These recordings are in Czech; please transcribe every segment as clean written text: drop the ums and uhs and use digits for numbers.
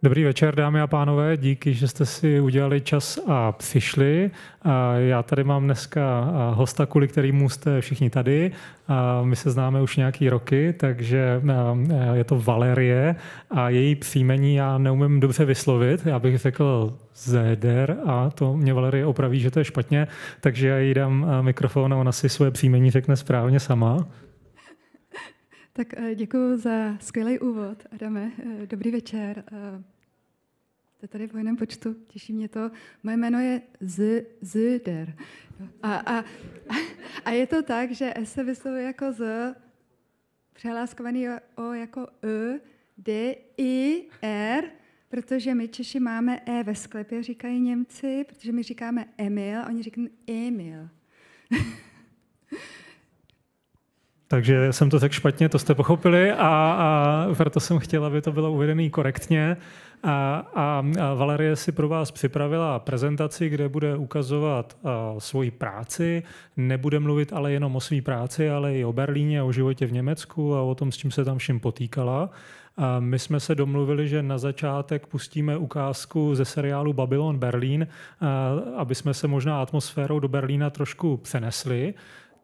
Dobrý večer, dámy a pánové, díky, že jste si udělali čas a přišli. Já tady mám dneska hosta, kvůli kterému jste všichni tady. My se známe už nějaký roky, takže je to Valerie a její příjmení já neumím dobře vyslovit. Já bych řekl Zeder a to mě Valerie opraví, že to je špatně, takže já jí dám mikrofon a ona si svoje příjmení řekne správně sama. Tak děkuji za skvělý úvod, Adame. Dobrý večer. Jste tady v hojném počtu, těší mě to. Moje jméno je Zder. A je to tak, že S se vyslovuje jako Z, přehláskovaný O jako Ö, D, I, R, protože my Češi máme E ve sklepě, říkají Němci, protože my říkáme Emil, oni říkají Emil. Takže jsem to řekl špatně, to jste pochopili a proto jsem chtěla, aby to bylo uvedené korektně. A Valerie si pro vás připravila prezentaci, kde bude ukazovat svoji práci. Nebude mluvit ale jenom o své práci, ale i o Berlíně, o životě v Německu a o tom, s čím se tam vším potýkala. A my jsme se domluvili, že na začátek pustíme ukázku ze seriálu Babylon Berlín, aby jsme se možná atmosférou do Berlína trošku přenesli.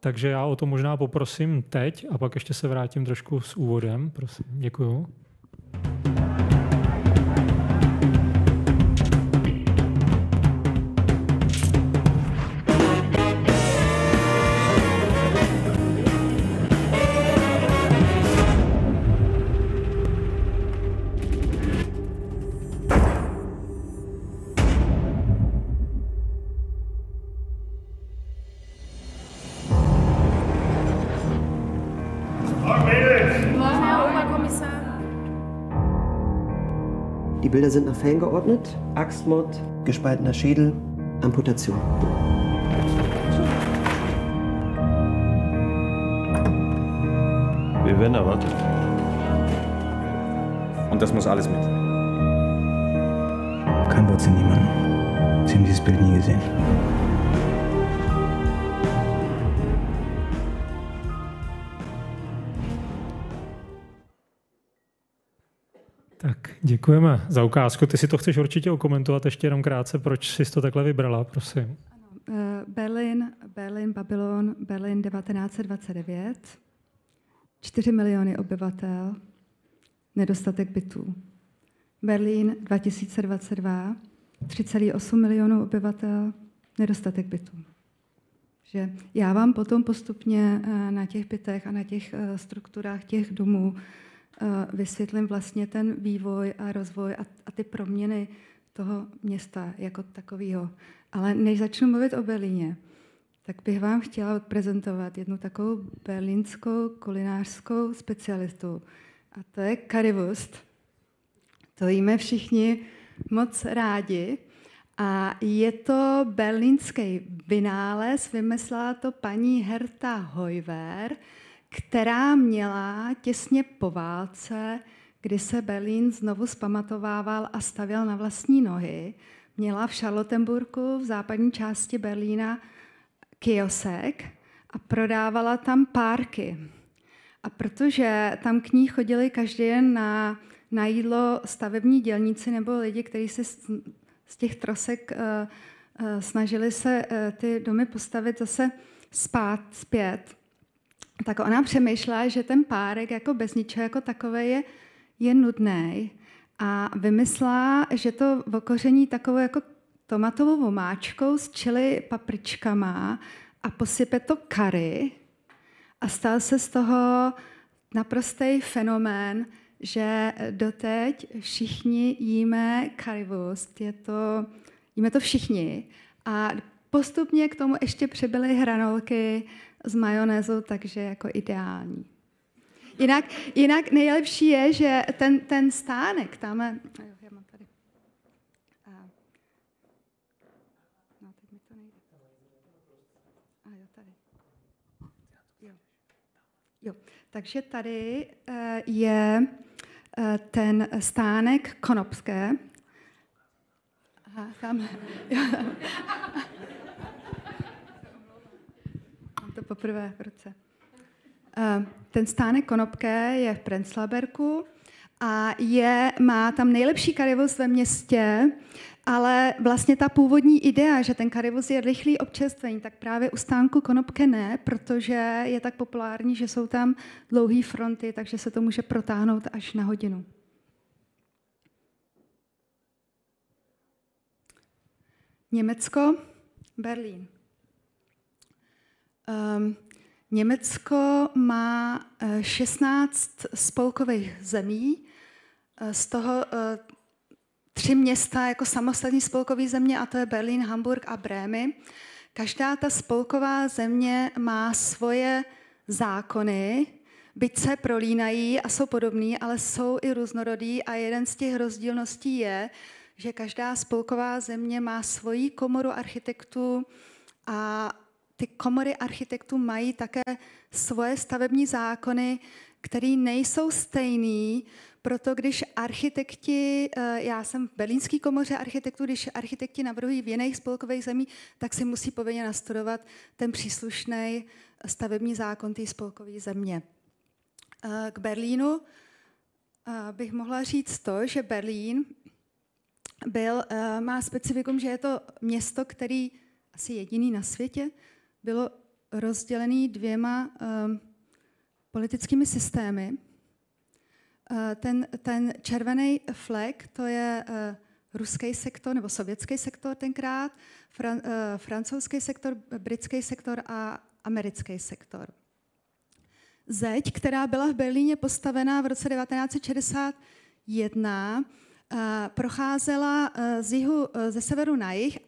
Takže já o to možná poprosím teď a pak ještě se vrátím trošku s úvodem. Prosím, děkuju. Die Bilder sind nach Fällen geordnet. Axtmord, gespaltener Schädel, Amputation. Wir werden erwartet. Und das muss alles mit. Kein Wort zu niemandem. Sie haben dieses Bild nie gesehen. Tak děkujeme za ukázku. Ty si to chceš určitě okomentovat ještě jenom krátce, proč jsi to takhle vybrala, prosím. Ano, Babylon, Berlín 1929, 4 miliony obyvatel, nedostatek bytů. Berlín 2022, 3,8 milionů obyvatel, nedostatek bytů. Že já vám potom postupně na těch bytech a na těch strukturách těch domů vysvětlím vlastně ten vývoj a rozvoj a ty proměny toho města jako takového. Ale než začnu mluvit o Berlíně, tak bych vám chtěla odprezentovat jednu takovou berlínskou kulinářskou specialitu. A to je currywurst. To jíme všichni moc rádi. A je to berlínský vynález, vymyslela to paní Herta Heuwer, která měla těsně po válce, kdy se Berlín znovu zpamatovával a stavěl na vlastní nohy, měla v Charlottenburgu v západní části Berlína kiosek a prodávala tam párky. A protože tam k ní chodili každý den na jídlo stavební dělníci nebo lidi, kteří se z těch trosek snažili se ty domy postavit zase zpět, tak ona přemýšlela, že ten párek jako bez ničeho jako takové je nudný a vymyslela, že to okoření takovou jako tomatovou omáčkou s chili papričkama a posype to curry a stal se z toho naprostý fenomén, že doteď všichni jíme currywurst, jíme to všichni a postupně k tomu ještě přibyly hranolky s majonézou, takže jako ideální. Jinak nejlepší je, že ten stánek, tamhle, já mám tady. No, teď mi to nejde. Jo, tady. Jo. Takže tady je ten stánek konopské. Aha, tam. Mám to poprvé v ruce. Ten stánek konopké je v Prenzlauberku a má tam nejlepší currywurst ve městě, ale vlastně ta původní idea, že ten currywurst je rychlý občerstvení, tak právě u stánku Konopke ne, protože je tak populární, že jsou tam dlouhé fronty, takže se to může protáhnout až na hodinu. Německo, Berlín. Německo má 16 spolkových zemí, z toho 3 města jako samostatní spolkové země, a to je Berlín, Hamburg a Brémy. Každá ta spolková země má svoje zákony, byť se prolínají a jsou podobný, ale jsou i různorodý, a jeden z těch rozdílností je, že každá spolková země má svoji komoru architektů a ty komory architektů mají také svoje stavební zákony, které nejsou stejný, proto když architekti, já jsem v berlínské komoře architektů, když architekti navrhují v jiných spolkových zemích, tak si musí povinně nastudovat ten příslušný stavební zákon té spolkové země. K Berlínu bych mohla říct to, že Berlín má specifikum, že je to město, který asi jediný na světě bylo rozdělený 2 politickými systémy. Ten červený flek, to je ruský sektor nebo sovětský sektor tenkrát, francouzský sektor, britský sektor a americký sektor. Zeď, která byla v Berlíně postavená v roce 1961, procházela ze severu na jih,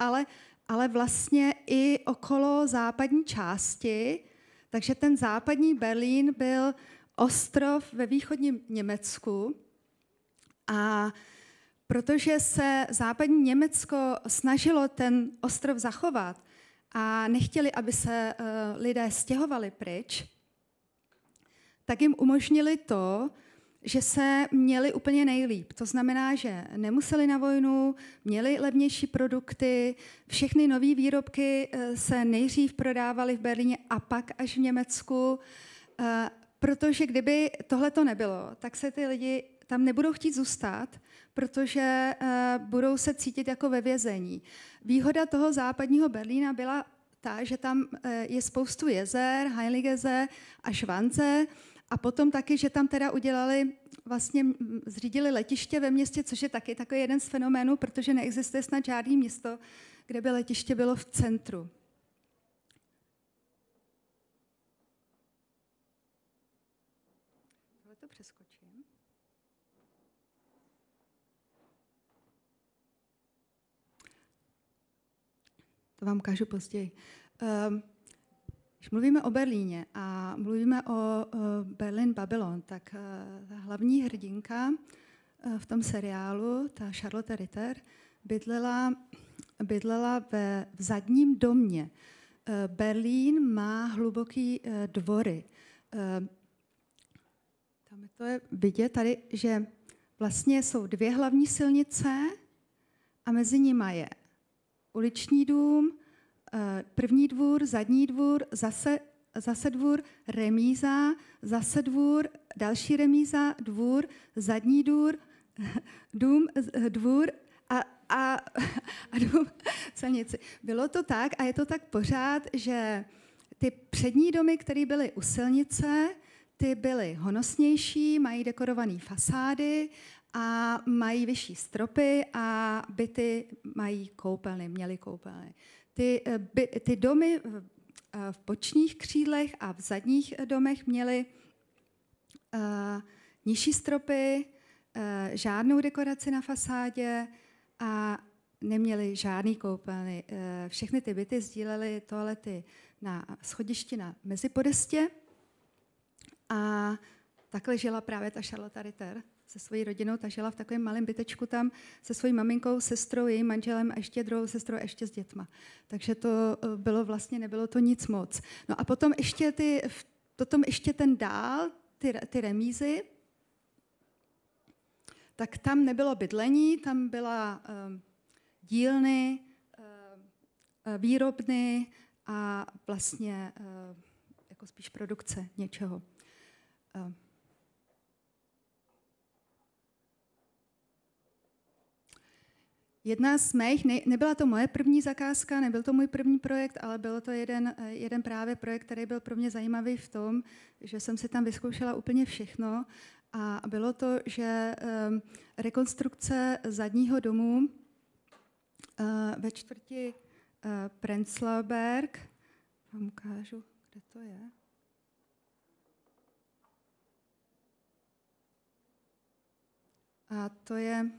ale vlastně i okolo západní části, takže ten západní Berlín byl ostrov ve východním Německu, a protože se západní Německo snažilo ten ostrov zachovat a nechtěli, aby se lidé stěhovali pryč, tak jim umožnili to, že se měli úplně nejlíp. To znamená, že nemuseli na vojnu, měli levnější produkty, všechny nové výrobky se nejdřív prodávaly v Berlíně a pak až v Německu, protože kdyby tohle to nebylo, tak se ty lidi tam nebudou chtít zůstat, protože budou se cítit jako ve vězení. Výhoda toho západního Berlína byla ta, že tam je spoustu jezer, Heiligezer a Schwanze, a potom taky, že tam teda zřídili letiště ve městě, což je taky takový jeden z fenoménů, protože neexistuje snad žádný město, kde by letiště bylo v centru. Tohle to přeskočím. To vám ukážu později. Když mluvíme o Berlíně a mluvíme o Berlin Babylon, tak ta hlavní hrdinka v tom seriálu, ta Charlotte Ritter, bydlela v zadním domě. Berlín má hluboký dvory. Tam to je vidět tady, že vlastně jsou 2 hlavní silnice a mezi nimi je uliční dům, první dvůr, zadní dvůr, zase dvůr, remíza, zase dvůr, další remíza, dvůr, zadní dvůr, dvůr a dům silnici. Bylo to tak a je to tak pořád, že ty přední domy, které byly u silnice, ty byly honosnější, mají dekorované fasády a mají vyšší stropy a byty mají koupelny, měly koupelny. Ty domy v bočních křídlech a v zadních domech měly nižší stropy, žádnou dekoraci na fasádě a neměly žádný koupelny. Všechny ty byty sdílely toalety na schodišti na mezipodestě a takhle žila právě ta Charlotte Ritter se svojí rodinou, ta žila v takovém malém bytečku tam se svojí maminkou, sestrou, jejím manželem a ještě druhou sestrou a ještě s dětma. Takže to bylo vlastně, nebylo to nic moc. No a potom ještě ten dál, ty remízy, tak tam nebylo bydlení, tam byla dílny, výrobny a vlastně jako spíš produkce něčeho. jedna z mých, nebyla to moje první zakázka, nebyl to můj první projekt, ale byl to jeden právě projekt, který byl pro mě zajímavý v tom, že jsem si tam vyzkoušela úplně všechno a bylo to, že rekonstrukce zadního domu ve čtvrti Prenzlauer Berg, vám ukážu, kde to je. A to je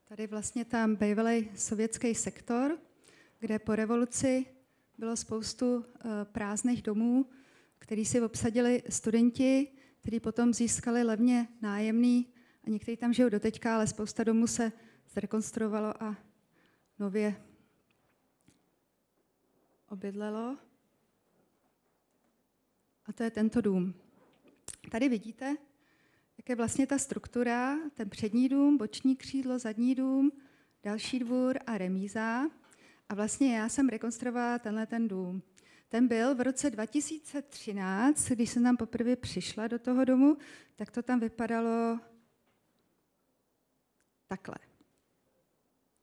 tady vlastně tam bývalý sovětský sektor, kde po revoluci bylo spoustu prázdných domů, který si obsadili studenti, kteří potom získali levně nájemný a někteří tam žijou doteďka, ale spousta domů se zrekonstruovalo a nově obydlelo. A to je tento dům. Tady vidíte, jak je vlastně ta struktura, ten přední dům, boční křídlo, zadní dům, další dvůr a remíza. A vlastně já jsem rekonstruovala tenhle ten dům. Ten byl v roce 2013, když jsem tam poprvé přišla do toho domu, tak to tam vypadalo takhle.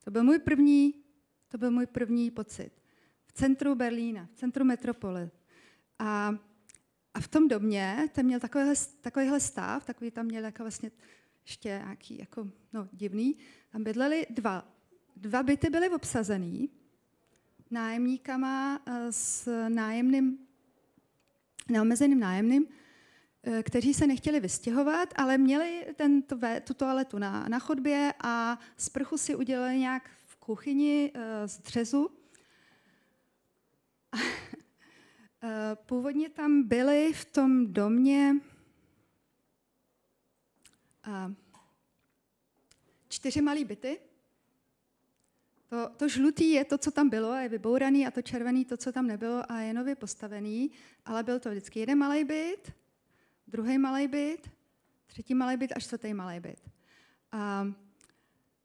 To byl můj první pocit. V centru Berlína, v centru metropole. A v tom domě, ten měl takovýhle stav, takový tam měl jako vlastně ještě nějaký jako, divný. Tam bydleli dva byty byly obsazený nájemníkama s neomezeným nájemným, kteří se nechtěli vystěhovat, ale měli tu toaletu na chodbě a sprchu si udělali nějak v kuchyni z dřezu. Původně tam byly v tom domě 4 malé byty. To žlutý je to, co tam bylo, a je vybouraný, a to červený to, co tam nebylo, a je nově postavený, ale byl to vždycky jeden malý byt, druhý malý byt, třetí malý byt a čtvrtý malý byt.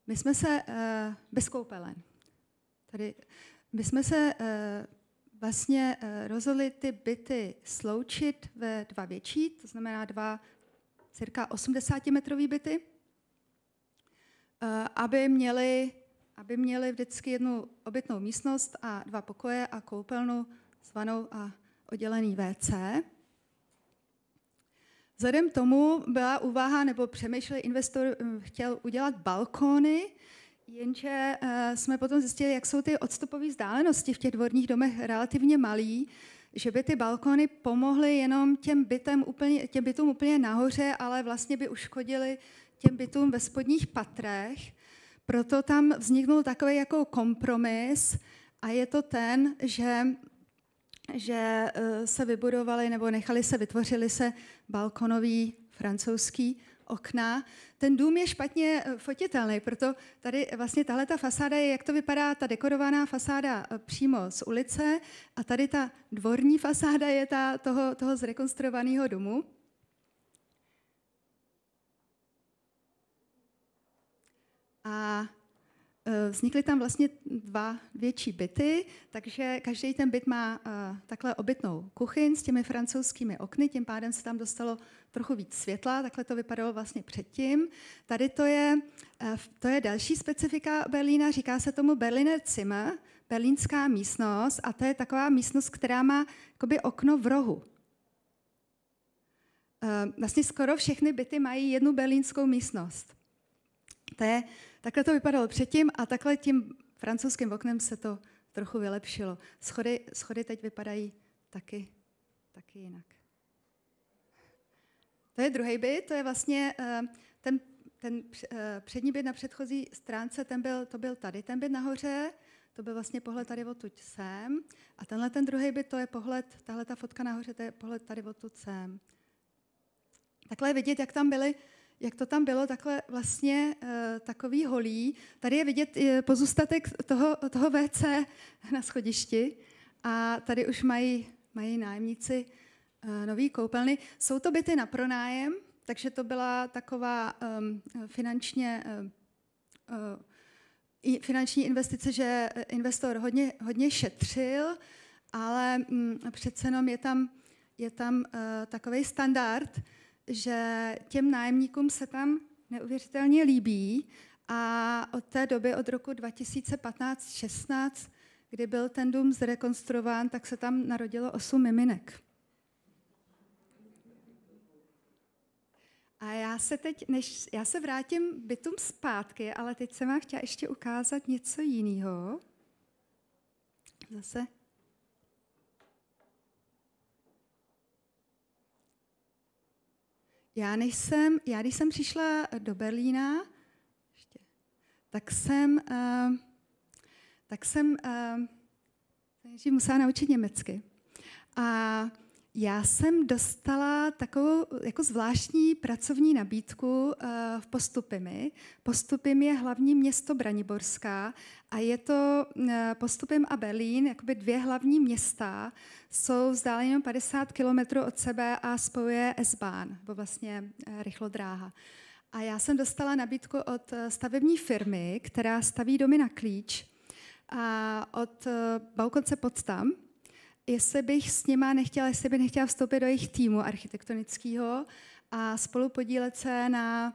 My jsme se bez koupelen. My jsme se vlastně rozhodli ty byty sloučit ve 2 větší, to znamená 2 cirka 80metrový byty, aby měli vždycky jednu obytnou místnost a 2 pokoje a koupelnu s vanou a oddělený WC. Vzhledem tomu byla úvaha, nebo přemýšlel investor, chtěl udělat balkóny, jenže jsme potom zjistili, jak jsou ty odstupové vzdálenosti v těch dvorních domech relativně malý, že by ty balkony pomohly jenom těm bytům úplně nahoře, ale vlastně by uškodily těm bytům ve spodních patrech. Proto tam vzniknul takový jako kompromis a je to ten, že se vybudovaly nebo vytvořily se balkonový francouzský okna. Ten dům je špatně fotitelný, proto tady vlastně tahle ta fasáda je, jak to vypadá, ta dekorovaná fasáda přímo z ulice a tady ta dvorní fasáda je toho zrekonstruovaného domu. A vznikly tam vlastně 2 větší byty, takže každý ten byt má takhle obytnou kuchyň s těmi francouzskými okny, tím pádem se tam dostalo trochu víc světla, takhle to vypadalo vlastně předtím. Tady to je další specifika Berlína, říká se tomu Berliner Zimmer, berlínská místnost, a to je taková místnost, která má jakoby okno v rohu. Vlastně skoro všechny byty mají jednu berlínskou místnost. Takhle to vypadalo předtím a takhle tím francouzským oknem se to trochu vylepšilo. Schody teď vypadají taky jinak. To je druhý byt, to je vlastně ten přední byt na předchozí stránce, to byl tady ten byt nahoře, to byl vlastně pohled tady odtud sem. A tenhle ten druhý byt, to je pohled, tahle ta fotka nahoře, to je pohled tady odtud sem. Takhle je vidět, jak to tam bylo takhle vlastně takový holý. Tady je vidět pozůstatek toho WC na schodišti a tady už mají nájemníci nový koupelny. Jsou to byty na pronájem, takže to byla taková finanční investice, že investor hodně šetřil, ale přece jenom je tam takový standard, že těm nájemníkům se tam neuvěřitelně líbí A od té doby, od roku 2015-16, kdy byl ten dům zrekonstruován, tak se tam narodilo 8 miminek. A já se vrátím bytům zpátky, ale teď jsem vám chtěla ještě ukázat něco jiného. Zase. Když jsem přišla do Berlína, tak jsem musela naučit německy. A já jsem dostala takovou jako zvláštní pracovní nabídku v Postupimi. Postupim je hlavní město Braniborská a je to Postupim a Berlín, jakoby 2 hlavní města, jsou vzdálené jenom 50 kilometrů od sebe a spojuje S-Bahn, nebo vlastně rychlodráha. A já jsem dostala nabídku od stavební firmy, která staví domy na klíč, a od Baukonce Potsdam, jestli bych nechtěla vstoupit do jejich týmu architektonického a spolu podílet se na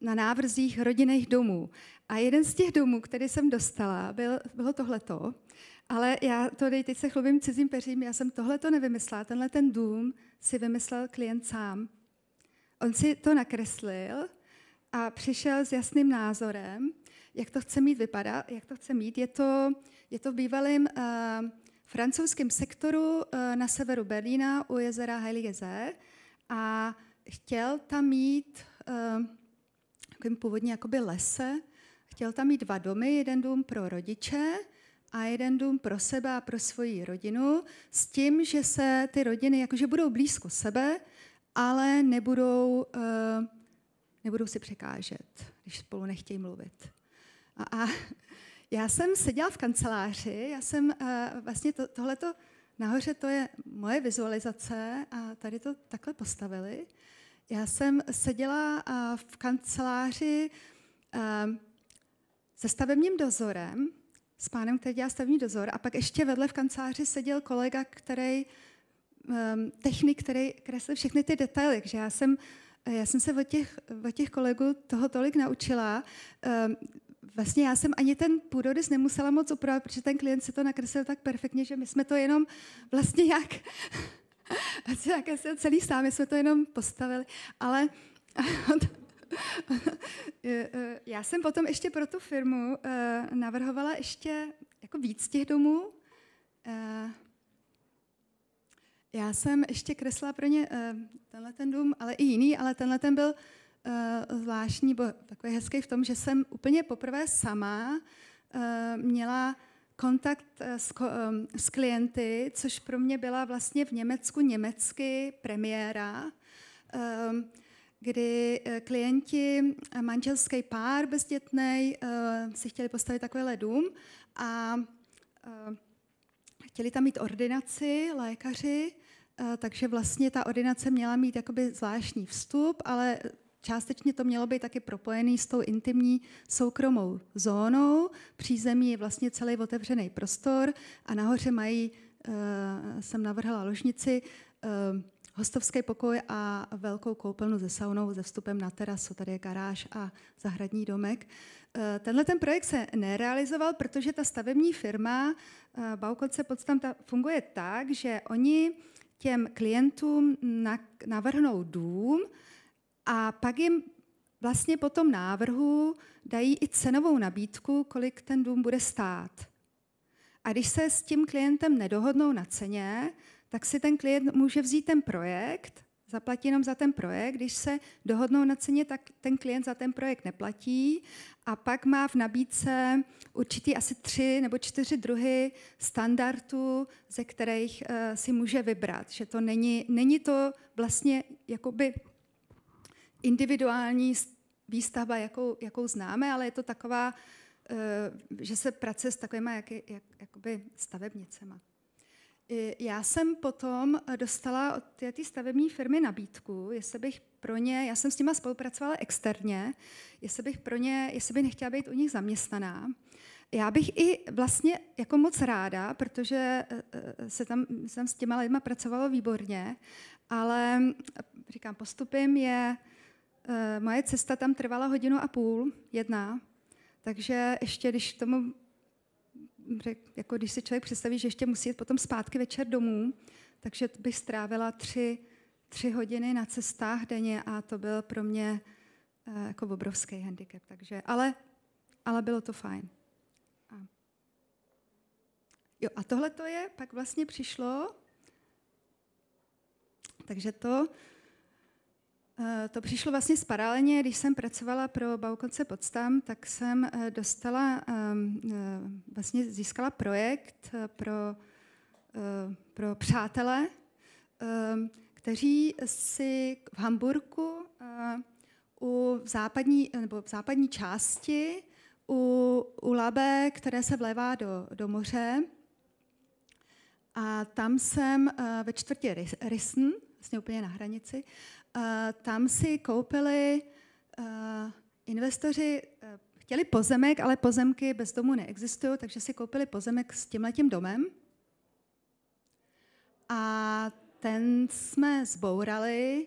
návrzích rodinných domů. A jeden z těch domů, který jsem dostala, bylo tohleto, ale já to teď se chlubím cizím peřím, já jsem tohleto nevymyslela, tenhle ten dům si vymyslel klient sám. On si to nakreslil a přišel s jasným názorem, jak to chce mít. Je to v bývalém francouzském sektoru na severu Berlína u jezera Heilige See a chtěl tam mít původně jakoby lese, chtěl tam mít 2 domy, jeden dům pro rodiče a jeden dům pro sebe a pro svoji rodinu, s tím, že se ty rodiny jakože budou blízko sebe, ale nebudou si překážet, když spolu nechtějí mluvit. A já jsem seděla v kanceláři, já jsem vlastně tohleto nahoře, to je moje vizualizace a tady to takhle postavili. Já jsem seděla v kanceláři se stavebním dozorem, s pánem, který dělá stavební dozor, a pak ještě vedle v kanceláři seděl kolega, technik, který kreslil všechny ty detaily. Takže já jsem se od těch kolegů toho tolik naučila. Vlastně já jsem ani ten půdorys nemusela moc upravit, protože ten klient si to nakreslil tak perfektně, že my jsme to jenom vlastně nakreslil celý sám, my jsme to jenom postavili. Ale já jsem potom ještě pro tu firmu navrhovala ještě jako víc těch domů. Já jsem ještě kreslila pro ně tenhle ten dům, ale i jiný, ale tenhle ten byl zvláštní, bo takový hezký v tom, že jsem úplně poprvé sama měla kontakt s klienty, což pro mě byla vlastně v Německu německy premiéra, kdy klienti, manželský pár bezdětnej, si chtěli postavit takovýhle dům a chtěli tam mít ordinaci, lékaři, takže vlastně ta ordinace měla mít jakoby zvláštní vstup, ale částečně to mělo být taky propojený s tou intimní soukromou zónou. Přízemí je vlastně celý otevřený prostor a nahoře jsem navrhla ložnici, hostovský pokoj a velkou koupelnu se saunou, se vstupem na terasu. Tady je garáž a zahradní domek. Tenhle ten projekt se nerealizoval, protože ta stavební firma Baukonce Potsdam funguje tak, že oni těm klientům navrhnou dům a pak jim vlastně po tom návrhu dají i cenovou nabídku, kolik ten dům bude stát. A když se s tím klientem nedohodnou na ceně, tak si ten klient může vzít ten projekt, zaplatí jenom za ten projekt. Když se dohodnou na ceně, tak ten klient za ten projekt neplatí a pak má v nabídce určitý asi 3 nebo 4 druhy standardů, ze kterých si může vybrat. Že to není to vlastně jakoby individuální výstavba, jakou známe, ale je to taková, že se pracuje s takovýma jakoby stavebnicema. Já jsem potom dostala od té stavební firmy nabídku, jestli bych pro ně, já jsem s nima spolupracovala externě, jestli bych nechtěla být u nich zaměstnaná. Já bych i vlastně jako moc ráda, protože jsem s těma lidma pracovala výborně, ale říkám, Postupim je moje cesta tam trvala 1,5 hodiny, 1. Takže ještě, když tomu, jako když si člověk představí, že ještě musí jít potom zpátky večer domů, takže bych strávila 3 hodiny na cestách denně a to byl pro mě jako obrovský handicap. Takže, ale bylo to fajn. A tohle to je, pak vlastně přišlo, takže to přišlo vlastně paralelně, když jsem pracovala pro Baukonce Potsdam, tak jsem vlastně získala projekt pro přátele, kteří si v Hamburku v západní části u Labe, které se vlévá do moře, a tam jsem ve čtvrtě Rissen, vlastně úplně na hranici, tam si koupili investoři, chtěli pozemek, ale pozemky bez domu neexistují, takže si koupili pozemek s tímhletím domem. A ten jsme zbourali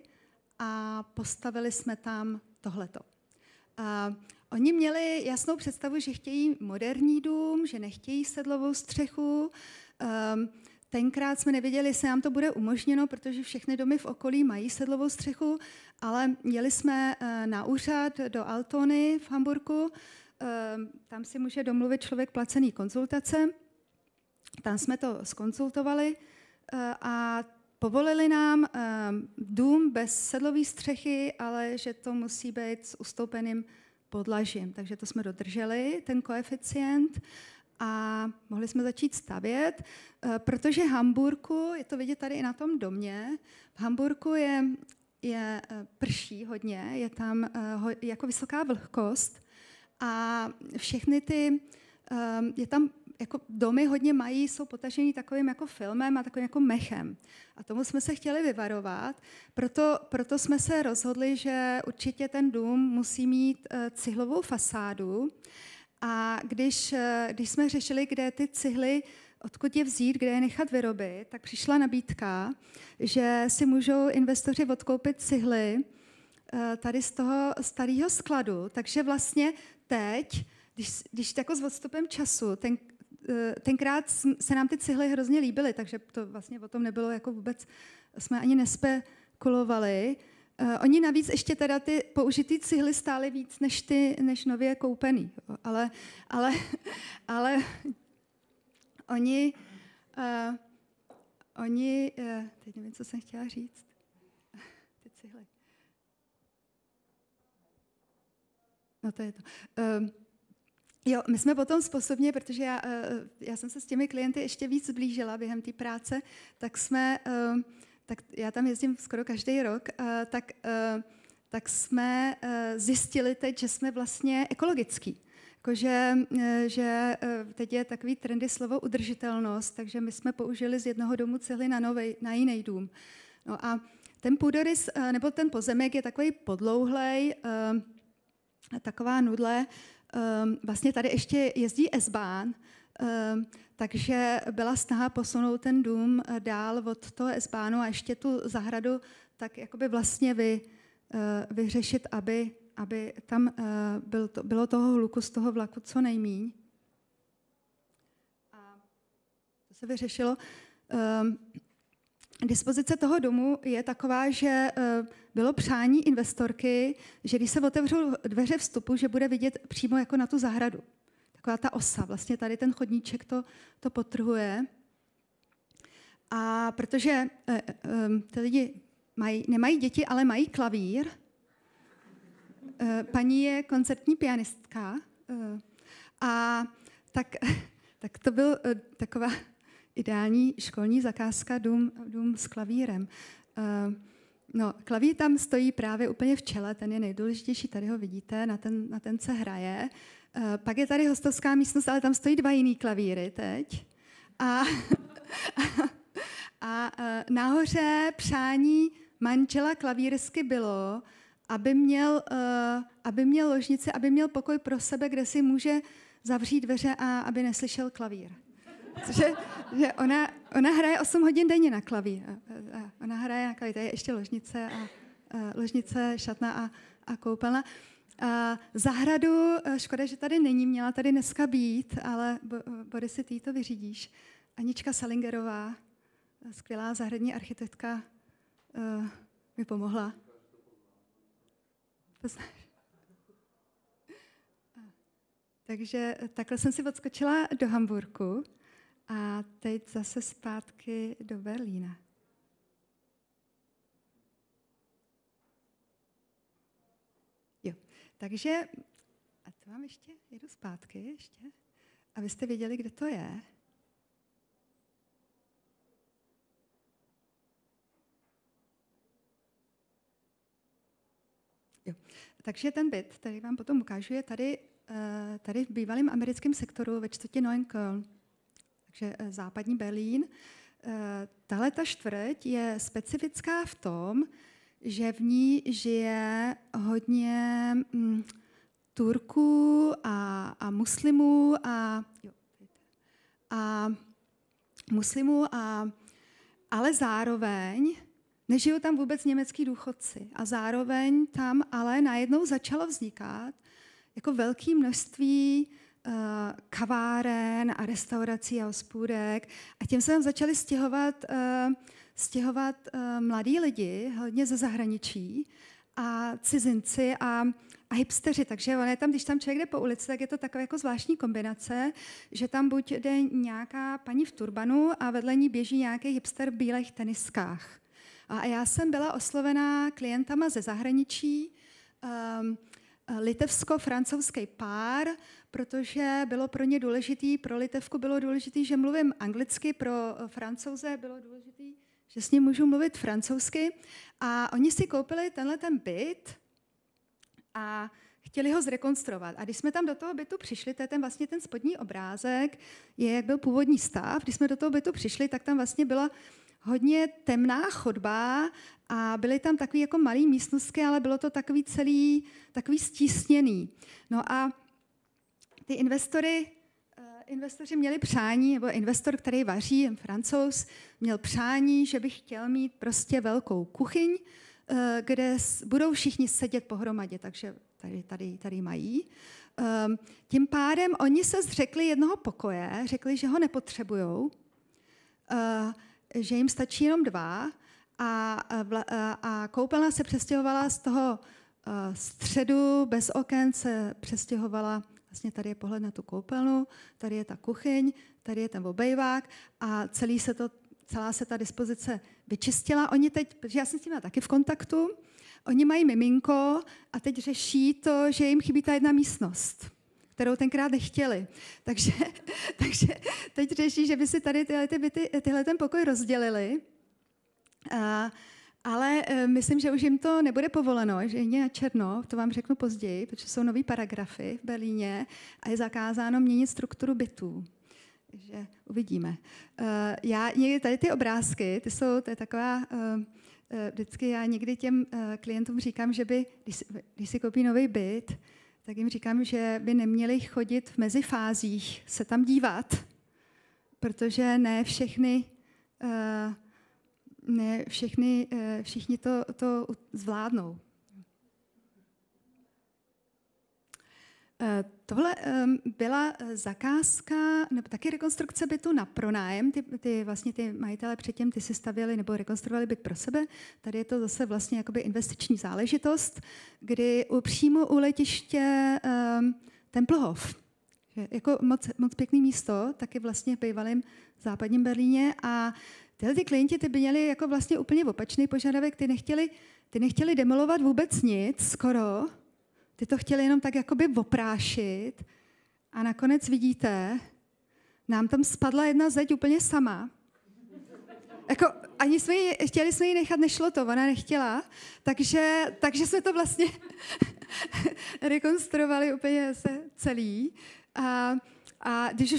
a postavili jsme tam tohleto. Oni měli jasnou představu, že chtějí moderní dům, že nechtějí sedlovou střechu. Tenkrát jsme nevěděli, jestli nám to bude umožněno, protože všechny domy v okolí mají sedlovou střechu, ale jeli jsme na úřad do Altony v Hamburku, tam si může domluvit člověk placený konzultace, tam jsme to zkonzultovali a povolili nám dům bez sedlové střechy, ale že to musí být s ustoupeným podlažím, takže to jsme dodrželi, ten koeficient, a mohli jsme začít stavět, protože Hamburku, je to vidět tady i na tom domě, v Hamburku je prší hodně, je tam jako vysoká vlhkost a všechny je tam jako domy hodně jsou potažený takovým jako filmem a takovým jako mechem. A tomu jsme se chtěli vyvarovat, proto jsme se rozhodli, že určitě ten dům musí mít cihlovou fasádu. A když jsme řešili, kde ty cihly, odkud je vzít, kde je nechat vyrobit, tak přišla nabídka, že si můžou investoři odkoupit cihly tady z toho starého skladu. Takže vlastně teď, když jako s odstupem času, tenkrát se nám ty cihly hrozně líbily, takže to vlastně o tom nebylo jako vůbec, jsme ani nespekulovali. Oni navíc ještě teda ty použitý cihly stály víc než nově koupený. Ale oni teď nevím, co jsem chtěla říct. Ty cihly. No to je to. Jo, my jsme potom způsobně, protože já jsem se s těmi klienty ještě víc zblížila během té práce, tak já tam jezdím skoro každý rok, tak jsme zjistili teď, že jsme vlastně ekologický. Že teď je takový trendy slovo udržitelnost, takže my jsme použili z jednoho domu cihly na jiný dům. No a ten půdorys, nebo ten pozemek je takový podlouhlej, taková nudle. Vlastně tady ještě jezdí S-Bahn, takže byla snaha posunout ten dům dál od toho S-Bahnu a ještě tu zahradu tak jakoby vlastně vyřešit, aby tam bylo toho hluku z toho vlaku co nejmíň. A to se vyřešilo. Dispozice toho domu je taková, že bylo přání investorky, že když se otevřou dveře vstupu, že bude vidět přímo jako na tu zahradu. Taková ta osa, vlastně tady ten chodníček to podtrhuje. A protože ty lidi nemají děti, ale mají klavír, paní je koncertní pianistka, a tak to byl taková ideální školní zakázka, dům s klavírem. No, klavír tam stojí právě úplně v čele, ten je nejdůležitější, tady ho vidíte, na ten se hraje. Pak je tady hostovská místnost, ale tam stojí 2 jiný klavíry teď. A nahoře přání manžela klavírsky bylo, aby měl ložnici, aby měl pokoj pro sebe, kde si může zavřít dveře a aby neslyšel klavír. Že ona hraje 8 hodin denně na klavír. Ona hraje na klavír, to je ještě ložnice, šatna a koupelna. Zahradu, škoda, že tady není, měla tady dneska být, ale Borisy, ty to vyřídíš. Anička Salingerová, skvělá zahradní architektka, mi pomohla. Poznáš? Takže takhle jsem si odskočila do Hamburku a teď zase zpátky do Berlína. Jo, takže, a to vám ještě, jedu zpátky ještě, abyste věděli, kde to je. Jo. Takže ten byt, který vám potom ukážu, je tady v bývalém americkém sektoru ve čtvrti Neukölln, takže západní Berlín. Tahle ta čtvrť je specifická v tom, že v ní žije hodně Turků a muslimů ale zároveň nežijou tam vůbec německý důchodci. A zároveň tam ale najednou začalo vznikat jako velké množství kaváren a restaurací a hospůdek. A tím se tam začali stěhovat mladí lidi, hodně ze zahraničí, a cizinci a hipsteři. Takže on je tam, když tam člověk jde po ulici, tak je to taková jako zvláštní kombinace, že tam buď jde nějaká paní v turbanu a vedle ní běží nějaký hipster v bílých teniskách. A já jsem byla oslovená klientama ze zahraničí, litevsko-francouzský pár, protože bylo pro ně důležitý, pro Litevku bylo důležitý, že mluvím anglicky, pro Francouze bylo důležitý, že s ním můžu mluvit francouzsky. A oni si koupili tenhle ten byt a chtěli ho zrekonstruovat. A když jsme tam do toho bytu přišli, to je vlastně ten spodní obrázek, je jak byl původní stav. Když jsme do toho bytu přišli, tak tam vlastně byla hodně temná chodba a byly tam takové jako malé místnostky, ale bylo to takový takový stísněný. No a ty investoři měli přání, nebo investor, který vaří, Francouz, měl přání, že by chtěl mít prostě velkou kuchyň, kde budou všichni sedět pohromadě, takže tady mají. Tím pádem oni se zřekli jednoho pokoje, řekli, že ho nepotřebujou, že jim stačí jenom 2 a koupelna se přestěhovala z toho středu bez oken, se přestěhovala, vlastně tady je pohled na tu koupelnu, tady je ta kuchyň, tady je ten obejvák a celá se ta dispozice vyčistila. Oni teď, protože já jsem s tím taky v kontaktu, oni mají miminko a teď řeší to, že jim chybí ta jedna místnost, kterou tenkrát nechtěli. Takže teď řeší, že by si tady tyhle ten pokoj rozdělili, ale myslím, že už jim to nebude povoleno, že je na černo, to vám řeknu později, protože jsou nový paragrafy v Berlíně a je zakázáno měnit strukturu bytů. Takže uvidíme. Já někdy tady ty obrázky, to je taková, vždycky já někdy těm klientům říkám, že když si koupí nový byt, tak jim říkám, že by neměli chodit v mezifázích se tam dívat, protože ne všichni to zvládnou. Tohle byla zakázka, nebo taky rekonstrukce bytu na pronájem. Ty majitelé předtím si stavěli nebo rekonstruovali byt pro sebe. Tady je to zase vlastně jakoby investiční záležitost, kdy přímo u letiště Tempelhof. Jako moc pěkný místo, taky vlastně v bývalém západním Berlíně. A tyhle ty klienti by měli jako vlastně úplně opačný požadavek. Ty nechtěli demolovat vůbec nic, skoro. Ty to chtěli jenom tak jakoby oprášit a nakonec vidíte, nám tam spadla jedna zeď úplně sama. Jako, ani chtěli jsme ji nechat, nešlo to, ona nechtěla, takže jsme to vlastně rekonstruovali úplně celý. A když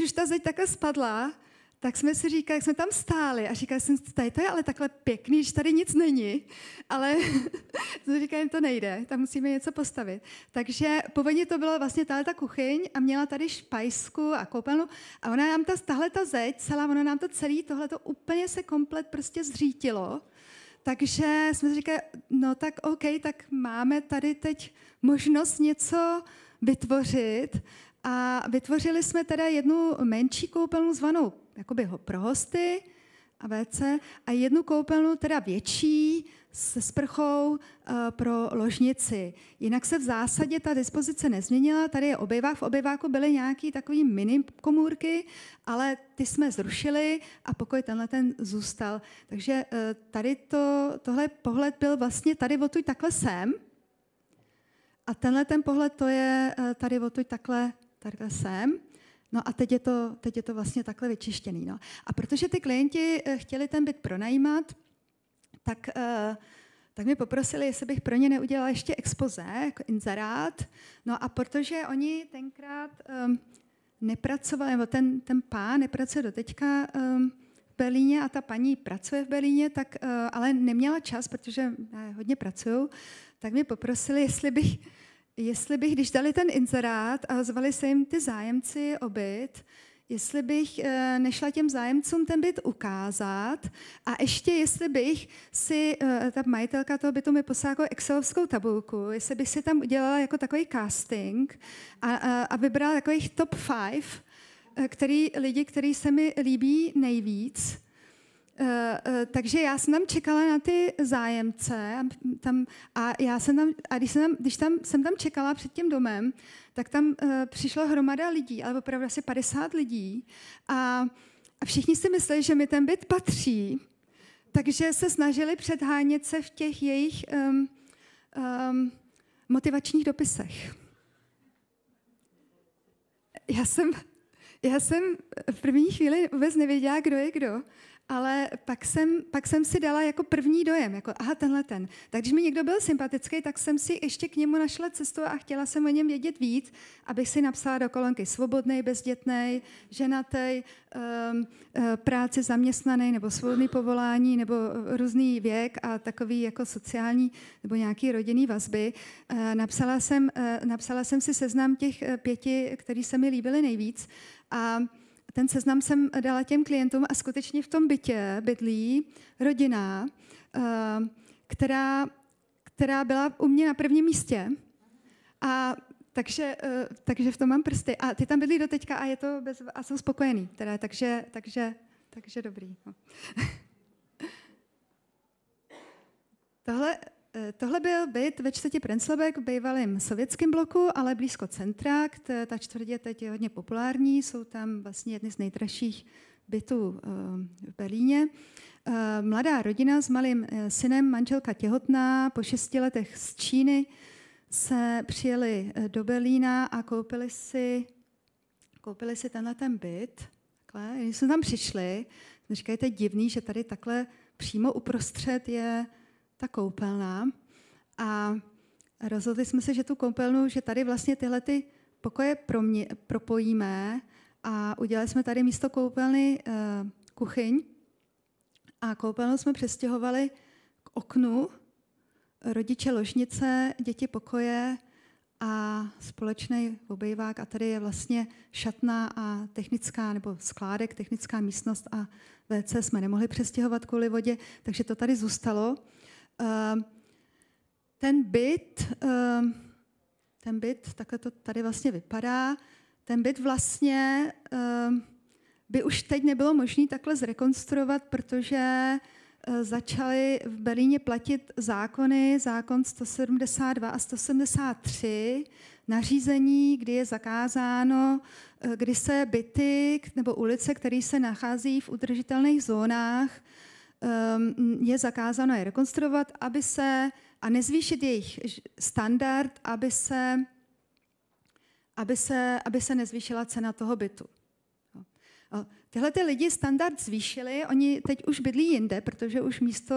už ta zeď takhle spadla, tak jsme si říkali, jak jsme tam stáli a říkali jsem, tady to je ale takhle pěkný, že tady nic není, ale jsme říkali, to nejde, tam musíme něco postavit. Takže původně to byla vlastně ta kuchyň a měla tady špajsku a koupelnu a ona nám tahle zeď, ona nám to celý, tohleto úplně se komplet prostě zřítilo. takže jsme říkali, no tak OK, tak máme tady teď možnost něco vytvořit. A vytvořili jsme teda jednu menší koupelnu zvanou jakoby pro hosty a WC a jednu koupelnu teda větší se sprchou pro ložnici. Jinak se v zásadě ta dispozice nezměnila. Tady je obývák. V obýváku byly nějaké takové mini komůrky, ale ty jsme zrušili a pokoj tenhle ten zůstal. Takže tady tohle pohled byl vlastně tady odtud takhle sem a tenhle ten pohled to je tady odtud takhle sem. No a teď je to vlastně takhle vyčištěný. No. A protože ty klienti chtěli ten byt pronajímat, tak mi poprosili, jestli bych pro ně neudělala ještě expoze, jako inzerát. No a protože oni tenkrát nepracovali, nebo ten pán nepracuje doteďka v Berlíně a ta paní pracuje v Berlíně, tak, ale neměla čas, protože hodně pracuju, tak mi poprosili, jestli bych, když dali ten inzerát a zvali se jim ty zájemci o byt, jestli bych nešla těm zájemcům ten byt ukázat a ještě jestli bych si, ta majitelka toho bytu mi poslala jako excelovskou tabulku, jestli bych si tam udělala jako takový casting a vybrala takových top 5, lidi, který se mi líbí nejvíc. Takže já jsem tam čekala na ty zájemce když jsem tam čekala před tím domem, tak tam přišla hromada lidí, ale opravdu asi 50 lidí a všichni si mysleli, že mi ten byt patří, takže se snažili předhánět se v těch jejich motivačních dopisech. Já jsem v první chvíli vůbec nevěděla, kdo je kdo, ale pak jsem si dala jako první dojem, jako aha, tenhle ten. Tak když mi někdo byl sympatický, tak jsem si ještě k němu našla cestu a chtěla jsem o něm vědět víc, abych si napsala do kolonky svobodnej, bezdětnej, ženatej, práci zaměstnaný nebo svobodný povolání nebo různý věk a takový jako sociální nebo nějaký rodinný vazby. Napsala jsem si seznam těch 5, který se mi líbily nejvíc a ten seznam jsem dala těm klientům a skutečně v tom bytě bydlí rodina, která byla u mě na prvním místě. A takže v tom mám prsty. A ty tam bydlí doteďka a jsou spokojený. Teda, takže dobrý. No. Tohle byl byt ve čtvrti Prenzlberg v bývalém sovětském bloku, ale blízko centra. Ta čtvrť je teď hodně populární, jsou tam vlastně jedny z nejdražších bytů v Berlíně. Mladá rodina s malým synem, manželka těhotná, po 6 letech z Číny se přijeli do Berlína a koupili si tenhle ten byt. Takhle. Když jsme tam přišli, jsme říkali, to je divný, že tady takhle přímo uprostřed je ta koupelna a rozhodli jsme se, že tu koupelnu, že tady vlastně tyhle ty pokoje propojíme a udělali jsme tady místo koupelny kuchyň a koupelnu jsme přestěhovali k oknu, rodiče ložnice, děti pokoje a společný obývák a tady je vlastně šatna a technická nebo skládek, technická místnost a WC jsme nemohli přestěhovat kvůli vodě, takže to tady zůstalo. Ten byt, takhle to tady vlastně vypadá, ten byt vlastně by už teď nebylo možné takhle zrekonstruovat, protože začaly v Berlíně platit zákon 172 a 173, nařízení, kdy je zakázáno, kdy se byty nebo ulice, které se nachází v udržitelných zónách, je zakázáno je rekonstruovat, a nezvýšit jejich standard, aby se nezvýšila cena toho bytu. Tyhle ty lidi standard zvýšili, oni teď už bydlí jinde, protože už místo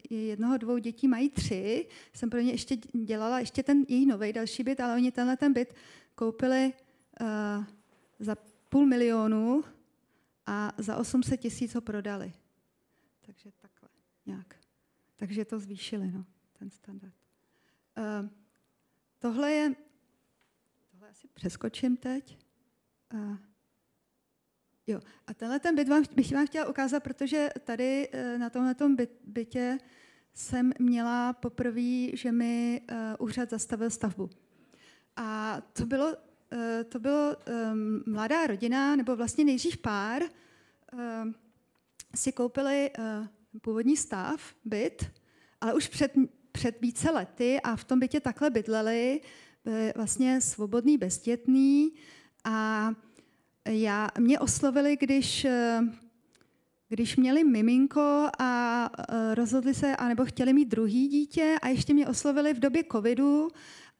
1, 2 dětí mají 3. Jsem pro ně ještě dělala ještě ten jejich nový další byt, ale oni tenhle ten byt koupili za 500 000 a za 800 000 ho prodali. Takže takhle nějak. Takže to zvýšili, no, ten standard. Tohle asi přeskočím teď. Jo, a tenhle ten byt bych vám chtěla ukázat, protože tady na tomhletom bytě jsem měla poprvé, že mi úřad zastavil stavbu. A to bylo mladá rodina, nebo vlastně nejdřív pár, si koupili původní stav, byt, ale už před více lety a v tom bytě takhle bydleli, byli vlastně svobodný, bezdětný a mě oslovili, když měli miminko a rozhodli se, anebo chtěli mít druhý dítě a ještě mě oslovili v době covidu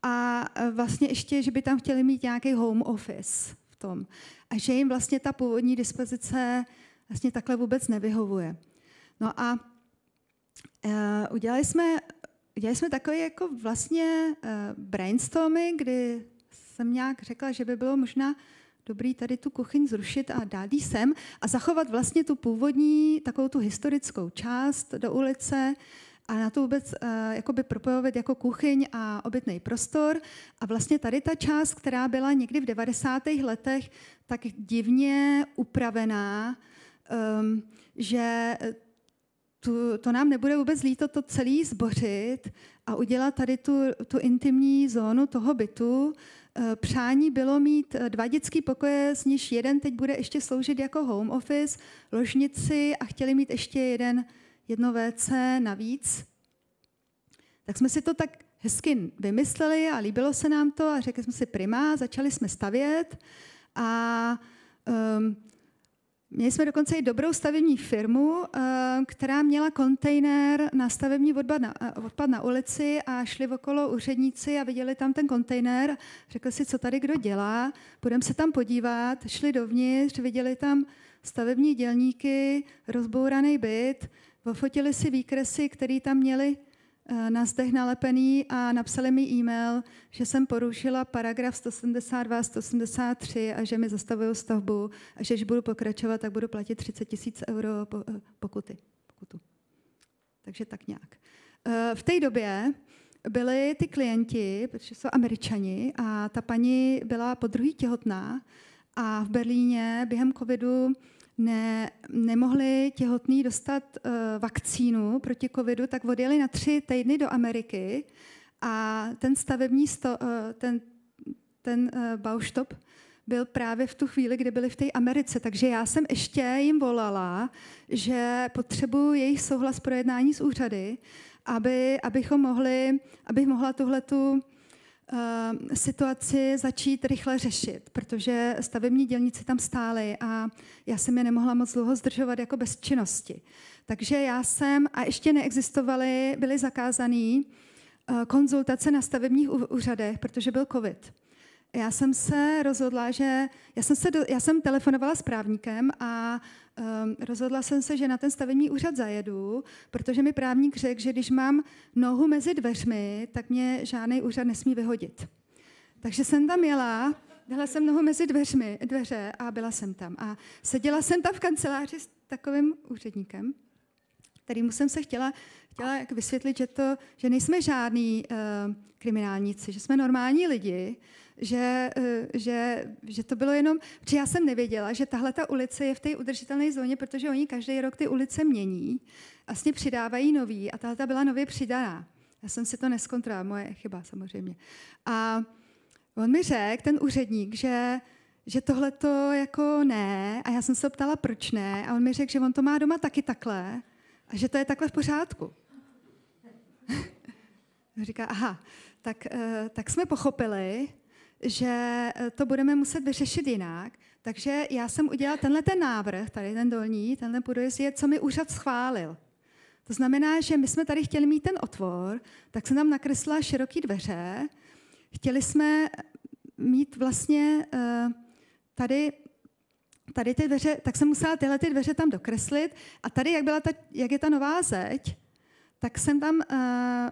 a vlastně ještě, že by tam chtěli mít nějaký home office v tom. A že jim vlastně ta původní dispozice vlastně takhle vůbec nevyhovuje. No a udělali jsme takový jako vlastně brainstorming, kdy jsem nějak řekla, že by bylo možná dobrý tady tu kuchyň zrušit a dát jí sem a zachovat vlastně tu původní, takovou tu historickou část do ulice a na to vůbec jakoby propojovat jako kuchyň a obytný prostor. A vlastně tady ta část, která byla někdy v 90. letech tak divně upravená, že to nám nebude vůbec líto to celý zbořit a udělat tady tu intimní zónu toho bytu. Přání bylo mít 2 dětské pokoje, z nich jeden teď bude ještě sloužit jako home office, ložnici a chtěli mít ještě jedno WC navíc. Tak jsme si to tak hezky vymysleli a líbilo se nám to a řekli jsme si prima, začali jsme stavět a měli jsme dokonce i dobrou stavební firmu, která měla kontejner na stavební odpad na ulici a šli okolo úředníci a viděli tam ten kontejner. Řekli si, co tady kdo dělá, půjdeme se tam podívat, šli dovnitř, viděli tam stavební dělníky, rozbouraný byt, ofotili si výkresy, který tam měli na zdech nalepený a napsali mi e-mail, že jsem porušila paragraf 172, 183 a že mi zastavují stavbu a že když budu pokračovat, tak budu platit 30 000 euro pokutu. Takže tak nějak. V té době byli ty klienti, protože jsou Američani a ta paní byla podruhý těhotná a v Berlíně během covidu nemohli těhotní dostat vakcínu proti covidu, tak odjeli na 3 týdny do Ameriky a ten stavební ten Baustop byl právě v tu chvíli, kdy byli v té Americe. Takže já jsem ještě jim volala, že potřebuji jejich souhlas pro jednání s úřady, abych mohla tuhletu situaci začít rychle řešit, protože stavební dělníci tam stáli a já jsem je nemohla moc dlouho zdržovat jako bez činnosti. Takže já jsem, a ještě neexistovaly, byly zakázané konzultace na stavebních úřadech, protože byl covid. Já jsem se rozhodla, že já jsem telefonovala s právníkem a rozhodla jsem se, že na ten stavební úřad zajedu, protože mi právník řekl, že když mám nohu mezi dveřmi, tak mě žádný úřad nesmí vyhodit. Takže jsem tam jela, dala jsem nohu mezi dveře a byla jsem tam. A seděla jsem tam v kanceláři s takovým úředníkem, kterýmu jsem se chtěla vysvětlit, že nejsme žádní kriminálníci, že jsme normální lidi, že to bylo jenom, protože já jsem nevěděla, že tahle ta ulice je v té udržitelné zóně, protože oni každý rok ty ulice mění, vlastně přidávají nový a tahle byla nově přidaná. Já jsem si to neskontrolovala, moje chyba samozřejmě. A on mi řekl, ten úředník, že tohle to jako ne, a já jsem se ptala, proč ne, a on mi řekl, že on to má doma taky takhle a že to je takhle v pořádku. Říká, aha, tak jsme pochopili, že to budeme muset vyřešit jinak. Takže já jsem udělala tenhle ten návrh, tady ten dolní, tenhle půdojezd je, co mi úřad schválil. To znamená, že my jsme tady chtěli mít ten otvor, tak jsem tam nakreslila široký dveře. Chtěli jsme mít vlastně tady ty dveře, tak jsem musela tyhle ty dveře tam dokreslit a tady, jak je ta nová zeď, tak jsem tam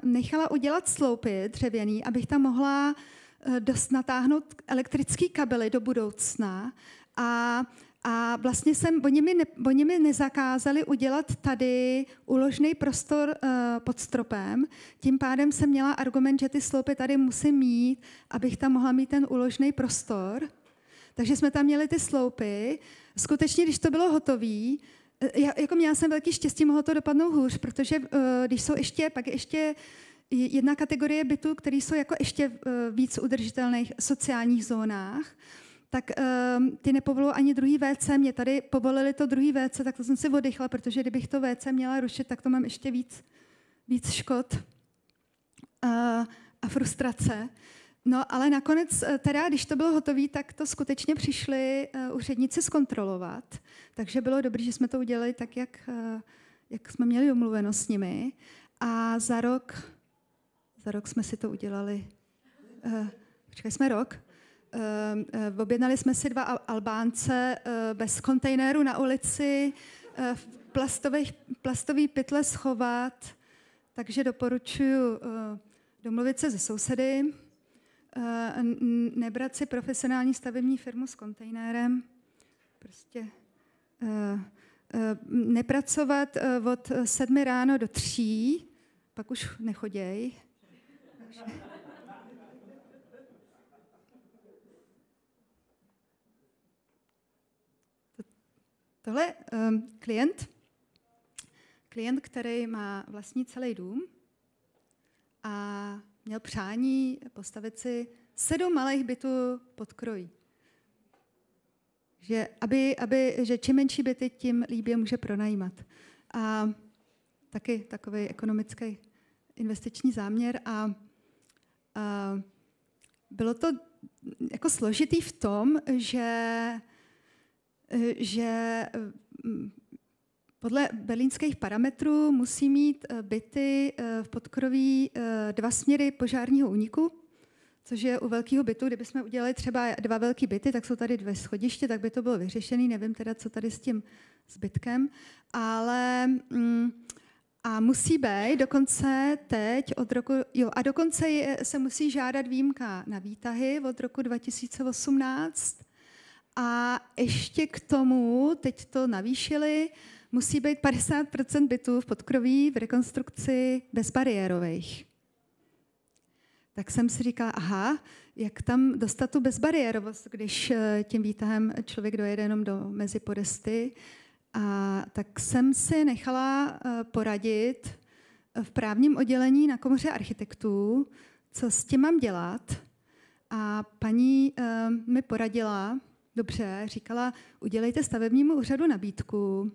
nechala udělat sloupy dřevěný, abych tam mohla dost natáhnout elektrický kabely do budoucna a vlastně oni mi nezakázali udělat tady úložný prostor pod stropem. Tím pádem jsem měla argument, že ty sloupy tady musím mít, abych tam mohla mít ten úložný prostor. Takže jsme tam měli ty sloupy. Skutečně, když to bylo hotové, jako měla jsem velký štěstí, mohlo to dopadnout hůř, protože když jsou pak ještě jedna kategorie bytů, které jsou jako ještě víc udržitelných sociálních zónách, tak ty nepovolují ani druhý WC. Mě tady povolili to druhý WC, tak to jsem si oddychla, protože kdybych to WC měla rušit, tak to mám ještě víc škod a frustrace. No, ale nakonec, teda, když to bylo hotové, tak to skutečně přišli úředníci zkontrolovat. Takže bylo dobré, že jsme to udělali tak, jak jsme měli domluveno s nimi. A za rok jsme si to udělali. Počkali jsme rok. Objednali jsme si 2 Albánce bez kontejneru na ulici, v plastový pytle schovat. Takže doporučuji domluvit se se sousedy, nebrat si profesionální stavební firmu s kontejnerem, prostě nepracovat od 7 ráno do 3, pak už nechoděj. Tohle klient, který má vlastní celý dům a měl přání postavit si 7 malých bytů pod krojí. Že čím menší byty, tím líp je může pronajímat. A taky takový ekonomický investiční záměr. A bylo to jako složitý v tom, že podle berlínských parametrů musí mít byty v podkroví 2 směry požárního úniku, což je u velkého bytu. Kdybychom udělali třeba 2 velké byty, tak jsou tady 2 schodiště, tak by to bylo vyřešené. Nevím teda, co tady s tím zbytkem. A musí být dokonce teď od roku... a dokonce se musí žádat výjimka na výtahy od roku 2018. A ještě k tomu, teď to navýšili, musí být 50% bytů v podkroví v rekonstrukci bezbariérových. Tak jsem si říkala, jak tam dostat tu bezbariérovost, když tím výtahem člověk dojede jenom mezi podesty. A tak jsem si nechala poradit v právním oddělení na Komoře architektů, co s tím mám dělat. A paní mi poradila, dobře, říkala, udělejte stavebnímu úřadu nabídku,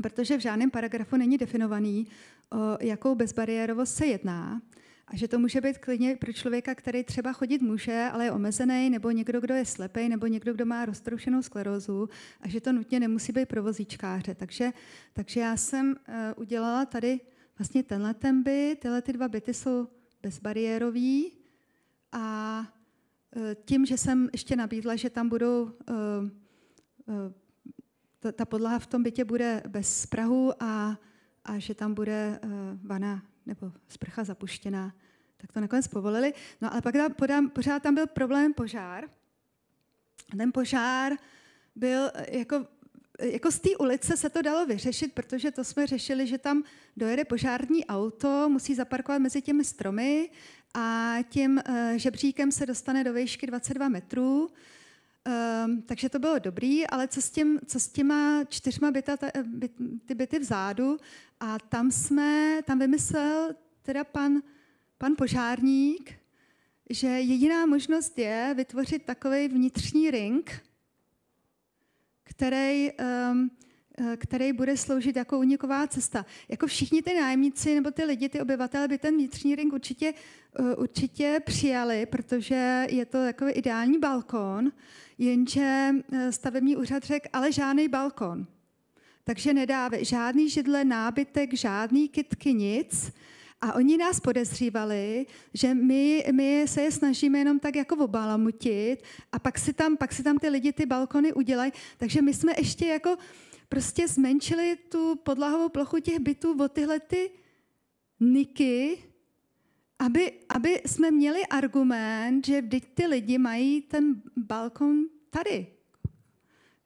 protože v žádném paragrafu není definovaný, o jakou bezbariérovost se jedná a že to může být klidně pro člověka, který třeba chodit může, ale je omezený, nebo někdo, kdo je slepej, nebo někdo, kdo má roztroušenou sklerózu a že to nutně nemusí být pro vozíčkáře. Takže já jsem udělala tady vlastně tenhle ten byt, tyhle ty 2 byty jsou bezbariérový a tím, že jsem ještě nabídla, že tam budou, ta podlaha v tom bytě bude bez prahu a že tam bude vana nebo sprcha zapuštěná, tak to nakonec povolili. No ale pak pořád tam byl problém požár. Ten požár byl jako z té ulice se to dalo vyřešit, protože to jsme řešili, že tam dojede požární auto, musí zaparkovat mezi těmi stromy a tím žebříkem se dostane do výšky 22 metrů. Takže to bylo dobrý, ale co s těma 4 ty byty vzadu a tam vymyslel teda pan požárník, že jediná možnost je vytvořit takový vnitřní ring, který bude sloužit jako úniková cesta. Jako všichni ty nájemníci nebo ty lidi, ty obyvatelé by ten vnitřní ring určitě přijali, protože je to takový ideální balkon, jenže stavební úřad řekl, ale žádný balkon. Takže nedávají žádný židle, nábytek, žádný kytky, nic. A oni nás podezřívali, že my se je snažíme jenom tak jako obalamutit a pak si tam ty lidi ty balkony udělají. Takže my jsme ještě jako prostě zmenšili tu podlahovou plochu těch bytů o tyhle ty niky, aby jsme měli argument, že vždyť ty lidi mají ten balkon tady.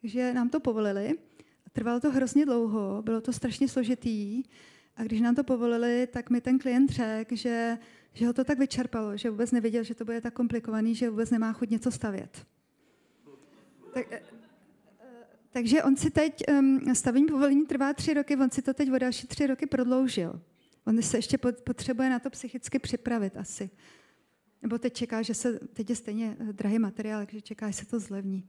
Takže nám to povolili. Trvalo to hrozně dlouho, bylo to strašně složitý. A když nám to povolili, tak mi ten klient řekl, že ho to tak vyčerpalo, že vůbec nevěděl, že to bude tak komplikovaný, že vůbec nemá chuť něco stavět. Takže on si teď, stavební povolení trvá 3 roky, on si to teď o další 3 roky prodloužil. On se ještě potřebuje na to psychicky připravit asi. Nebo teď čeká, teď je stejně drahý materiál, takže čeká, že se to zlevní.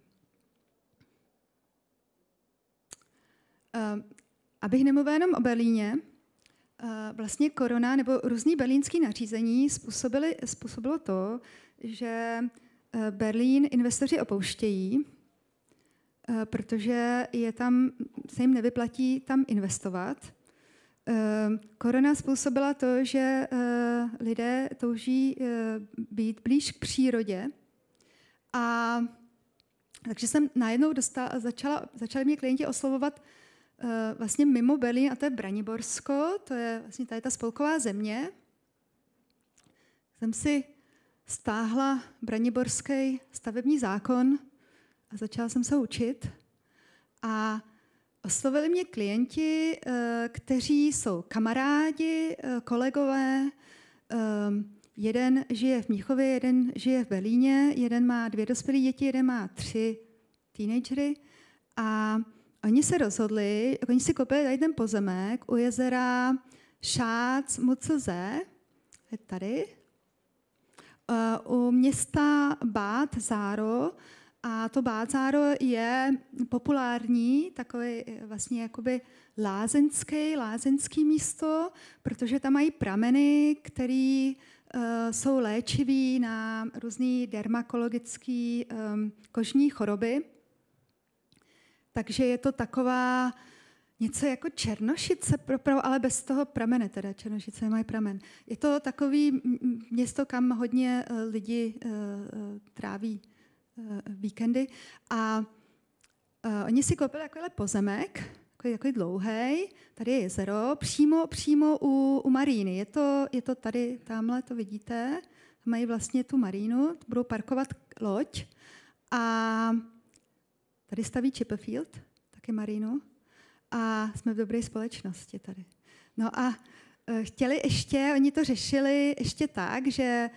Abych nemluvila jenom o Berlíně, vlastně korona nebo různý berlínský nařízení způsobilo to, že Berlín investoři opouštějí, protože se jim nevyplatí tam investovat. Korona způsobila to, že lidé touží být blíž k přírodě. A takže jsem najednou začali mě klienti oslovovat vlastně mimo Berlín, a to je Braniborsko, to je vlastně tady ta spolková země. Jsem si stáhla braniborský stavební zákon a začala jsem se učit. A oslovili mě klienti, kteří jsou kamarádi, kolegové. Jeden žije v Mnichově, jeden žije v Berlíně, jeden má 2 dospělé děti, jeden má 3 teenagery. A oni se rozhodli, oni si koupili tady ten pozemek u jezera Schatz-Mutzelsee, je tady, u města Bad Záro. A to Bad Záro je populární, takový vlastně jakoby lázeňský místo, protože tam mají prameny, které jsou léčivý na různé dermatologické kožní choroby. Takže je to taková něco jako Černošice, ale bez toho pramene, teda Černošice nemají pramen. Je to takový město, kam hodně lidi tráví víkendy. A oni si koupili takovýhle pozemek, takový dlouhý, tady je jezero, přímo u maríny. Je to tady, tamhle to vidíte, mají vlastně tu marínu, budou parkovat loď a tady staví Chipperfield, taky marínu, a jsme v dobré společnosti tady. No a oni to řešili ještě tak, že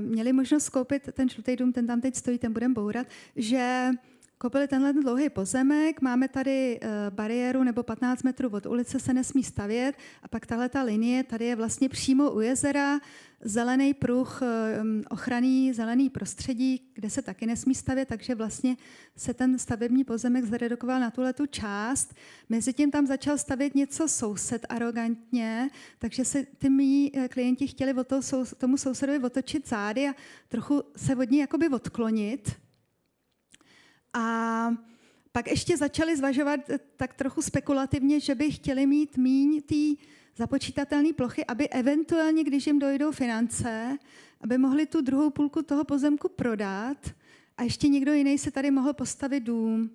měli možnost koupit ten žlutý dům, ten tam teď stojí, ten budeme bourat, že koupili tenhle dlouhý pozemek, máme tady bariéru nebo 15 metrů od ulice se nesmí stavět a pak tahleta linie, tady je vlastně přímo u jezera, zelený pruh, ochranný zelený prostředí, kde se taky nesmí stavět, takže vlastně se ten stavební pozemek zredukoval na tuhletu část. Mezitím tam začal stavět něco soused arrogantně, takže se ty mý klienti chtěli tomu sousedovi otočit zády a trochu se od ní jakoby odklonit. A pak ještě začali zvažovat tak trochu spekulativně, že by chtěli mít míň té započítatelné plochy, aby eventuálně, když jim dojdou finance, aby mohli tu druhou půlku toho pozemku prodat a ještě někdo jiný se tady mohl postavit dům.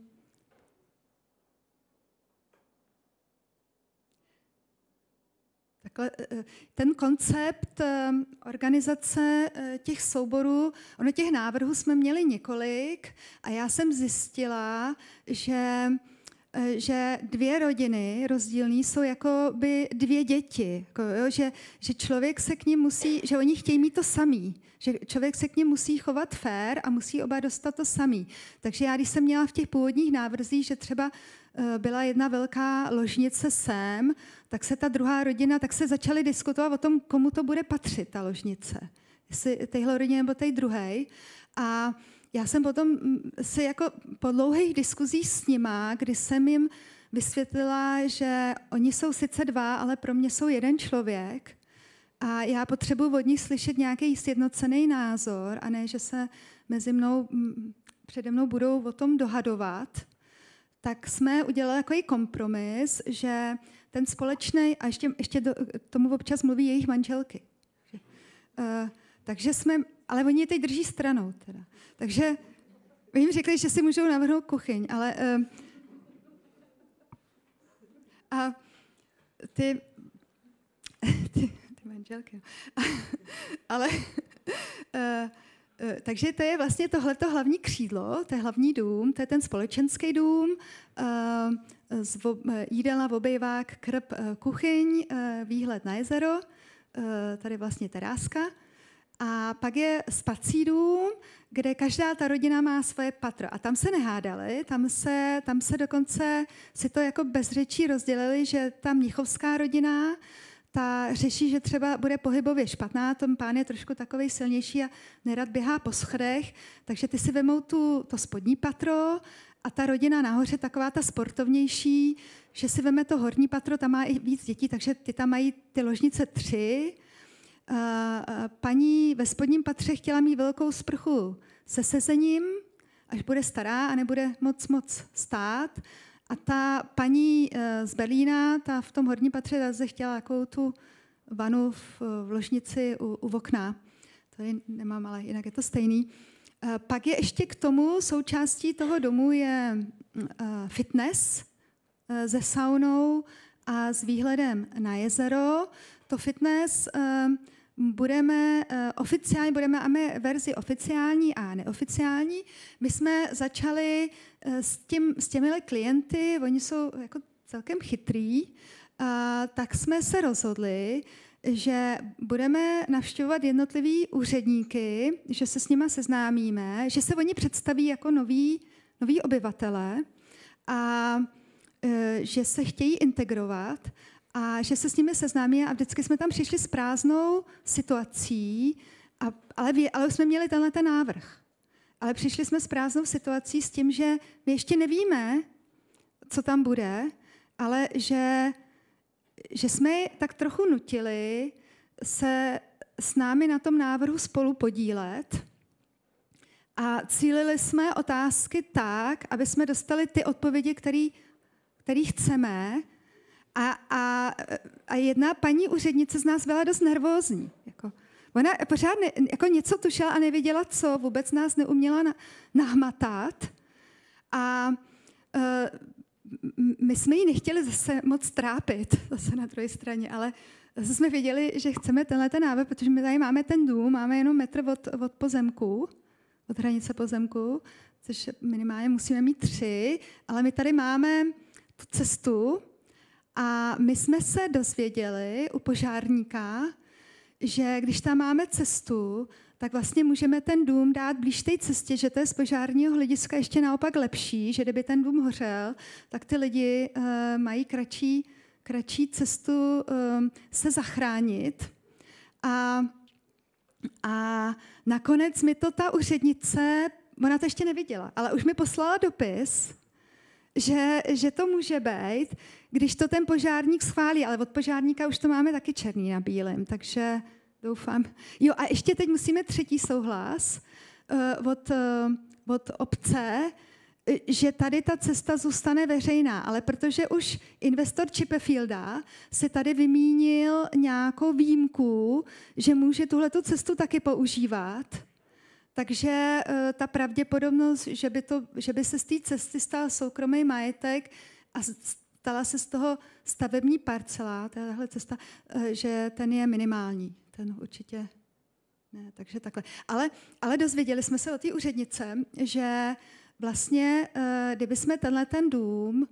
Takhle, ten koncept organizace těch souborů, těch návrhů jsme měli několik a já jsem zjistila, že 2 rodiny rozdílný jsou jako by 2 děti, že člověk se k nim musí, že oni chtějí mít to samý, že člověk se k nim musí chovat fair a musí oba dostat to samý. Takže já, když jsem měla v těch původních návrzích, že třeba byla jedna velká ložnice sem, tak se ta druhá rodina, tak se začaly diskutovat o tom, komu to bude patřit, ta ložnice. Jestli téhle rodině nebo té druhé. A já jsem potom si jako po dlouhých diskuzích s nima, kdy jsem jim vysvětlila, že oni jsou sice 2, ale pro mě jsou 1 člověk a já potřebuji od nich slyšet nějaký sjednocený názor a ne, že se přede mnou budou o tom dohadovat, tak jsme udělali takový kompromis, že ten společný, a ještě tomu občas mluví jejich manželky. Takže ale oni je teď drží stranou. Teda. Takže jim řekli, že si můžou navrhnout kuchyň, ale a ty manželky. Ale takže to je vlastně tohleto hlavní křídlo, to je hlavní dům, to je ten společenský dům, jídelna, obejvák, krb, kuchyň, výhled na jezero, tady vlastně teráska. A pak je spací dům, kde každá ta rodina má svoje patro. A tam se nehádali, tam se dokonce si to jako bez řečí rozdělili, že ta mnichovská rodina, ta řeší, že třeba bude pohybově špatná, ten pán je trošku takovej silnější a nerad běhá po schodech, takže ty si vemou to spodní patro a ta rodina nahoře, taková ta sportovnější, že si veme to horní patro, tam má i víc dětí, takže ty tam mají ty ložnice 3. Paní ve spodním patře chtěla mít velkou sprchu se sezením, až bude stará a nebude moc stát. A ta paní z Berlína, ta v tom horním patře zase chtěla takovou tu vanu v ložnici u okna. To je, nemám, ale jinak je to stejný. Pak je ještě k tomu součástí toho domu je fitness se saunou a s výhledem na jezero. To fitness máme verzi oficiální a neoficiální. My jsme začali s těmi klienty, oni jsou jako celkem chytrý, tak jsme se rozhodli, že budeme navštěvovat jednotlivý úředníky, že se s nima seznámíme, že se oni představí jako noví obyvatele a že se chtějí integrovat a že se s nimi seznámí a vždycky jsme tam přišli s prázdnou situací, ale už jsme měli tenhle ten návrh. Ale přišli jsme s prázdnou situací s tím, že my ještě nevíme, co tam bude, ale že jsme tak trochu nutili se s námi na tom návrhu spolu podílet a cílili jsme otázky tak, aby jsme dostali ty odpovědi, které chceme. A jedna paní úřednice z nás byla dost nervózní. Ona pořád něco tušila a nevěděla co, vůbec nás neuměla nahmatat. A my jsme ji nechtěli zase moc trápit, zase na druhé straně, ale zase jsme věděli, že chceme tenhle návrh, protože my tady máme ten dům, máme jenom metr od pozemku, od hranice pozemku, což minimálně musíme mít 3, ale my tady máme tu cestu a my jsme se dozvěděli u požárníka, že když tam máme cestu, tak vlastně můžeme ten dům dát blíž té cestě, že to je z požárního hlediska ještě naopak lepší, že kdyby ten dům hořel, tak ty lidi mají kratší cestu se zachránit. A nakonec mi to ta úřednice, ona to ještě neviděla, ale už mi poslala dopis, že to může být, když to ten požárník schválí, ale od požárníka už to máme taky černý na bílém, takže doufám. Jo, a ještě teď musíme 3. souhlas od obce, že tady ta cesta zůstane veřejná, ale protože už investor Chipperfielda si tady vymínil nějakou výjimku, že může tuhletu cestu taky používat, takže ta pravděpodobnost, že by se z té cesty stal soukromý majetek a stala se z toho stavební parcela, tahle cesta, že ten je minimální. Ten určitě ne, takže takhle. Ale dozvěděli jsme se od té úřednice, že vlastně, kdyby jsme ten dům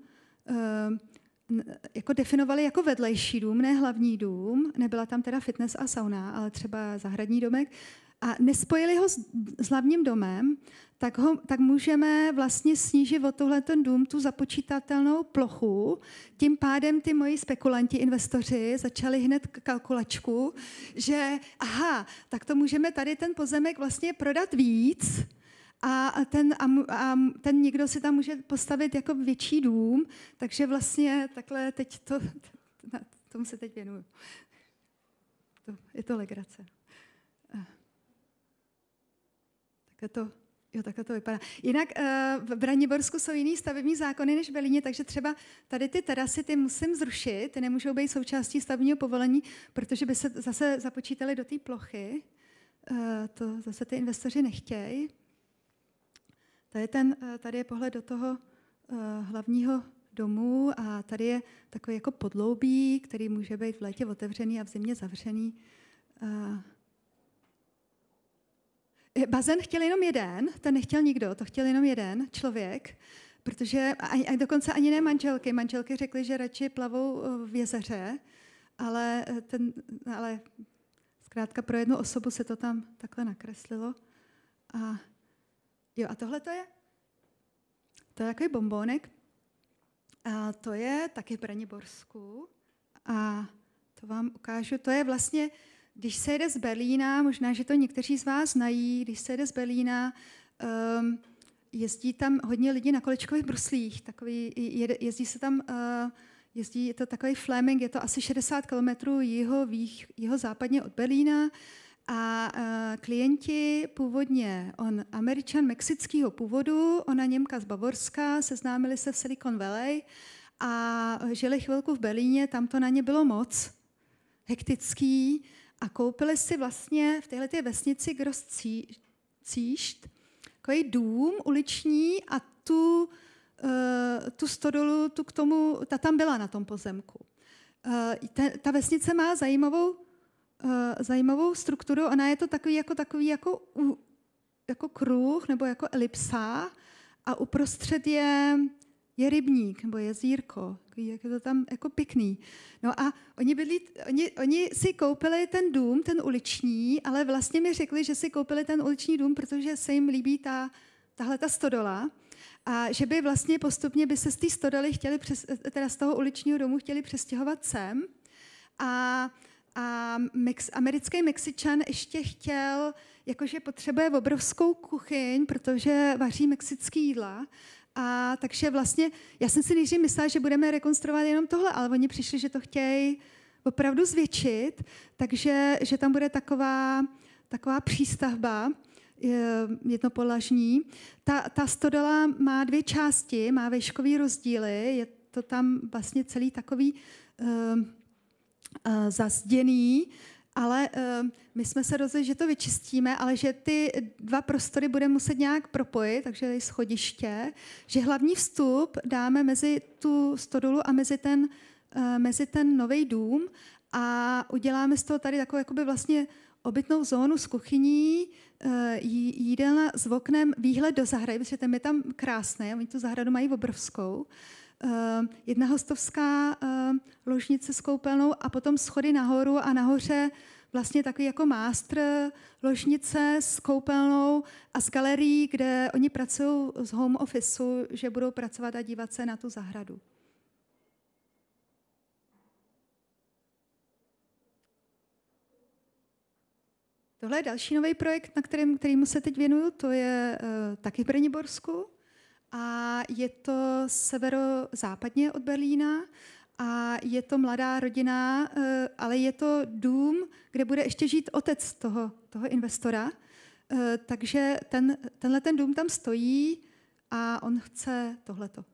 jako definovali jako vedlejší dům, ne hlavní dům, nebyla tam teda fitness a sauna, ale třeba zahradní domek, a nespojili ho s hlavním domem, tak můžeme vlastně snížit o tohleton dům tu započítatelnou plochu. Tím pádem ty moji spekulanti, investoři, začali hned kalkulačku, že tak to můžeme tady ten pozemek vlastně prodat víc a ten někdo si tam může postavit jako větší dům, takže vlastně takhle teď tomu se teď věnuju. Je to legrace. Takhle to vypadá. Jinak v Braniborsku jsou jiný stavební zákony než v Berlíně, takže třeba tady ty terasy ty musím zrušit, ty nemůžou být součástí stavebního povolení, protože by se zase započítali do té plochy. To zase ty investoři nechtějí. Tady je pohled do toho hlavního domu a tady je takový jako podloubí, který může být v létě otevřený a v zimě zavřený. Bazén chtěl jenom jeden, ten nechtěl nikdo, to chtěl jenom jeden člověk, protože dokonce ani ne manželky. Manželky řekly, že radši plavou v jezeře, ale zkrátka pro jednu osobu se to tam takhle nakreslilo. A jo, a tohle to je takový bombónek. A to je taky v Braniborsku. A to vám ukážu. To je vlastně, když se jede z Berlína, možná, že to někteří z vás znají, když se jede z Berlína, jezdí tam hodně lidí na kolečkových bruslích. Jezdí se tam, je to takový Fleming, je to asi 60 kilometrů jihozápadně od Berlína. A klienti původně, on Američan mexického původu, ona Němka z Bavorska, seznámili se v Silicon Valley a žili chvilku v Berlíně, tam to na ně bylo moc hektický a koupili si vlastně v téhleté vesnici Großzieht takový dům uliční a tu stodolu, ta tam byla na tom pozemku. Ta vesnice má zajímavou strukturu. Ona je to takový jako kruh nebo jako elipsa a uprostřed je rybník nebo jezírko. Je to tam jako pěkný. No a oni si koupili ten dům, ten uliční, ale vlastně mi řekli, že si koupili ten uliční dům, protože se jim líbí tahle ta stodola a že by vlastně postupně by se z té stodoly chtěli z toho uličního domu chtěli přestěhovat sem. A americký Mexičan ještě chtěl, jakože potřebuje obrovskou kuchyň, protože vaří mexický jídla. A takže vlastně, já jsem si nejdřív myslela, že budeme rekonstruovat jenom tohle, ale oni přišli, že to chtějí opravdu zvětšit, takže že tam bude taková přístavba jednopodlažní. Ta stodola má 2 části, má výškový rozdíly, je to tam vlastně celý takový zazděný, ale my jsme se rozhodli, že to vyčistíme, ale že ty 2 prostory budeme muset nějak propojit, takže je schodiště, že hlavní vstup dáme mezi tu stodolu a mezi ten nový dům a uděláme z toho tady takovou jakoby vlastně obytnou zónu s kuchyní, jídelna s oknem, výhled do zahrady, protože ten je tam krásný, oni tu zahradu mají obrovskou. 1 hostovská ložnice s koupelnou a potom schody nahoru a nahoře vlastně takový jako mástr ložnice s koupelnou a s galerií, kde oni pracují z home officeu, že budou pracovat a dívat se na tu zahradu. Tohle je další nový projekt, kterému se teď věnuju, to je taky v Braniborsku. A je to severozápadně od Berlína a je to mladá rodina, ale je to dům, kde bude ještě žít otec toho investora. Takže tenhle dům tam stojí a on chce tohleto.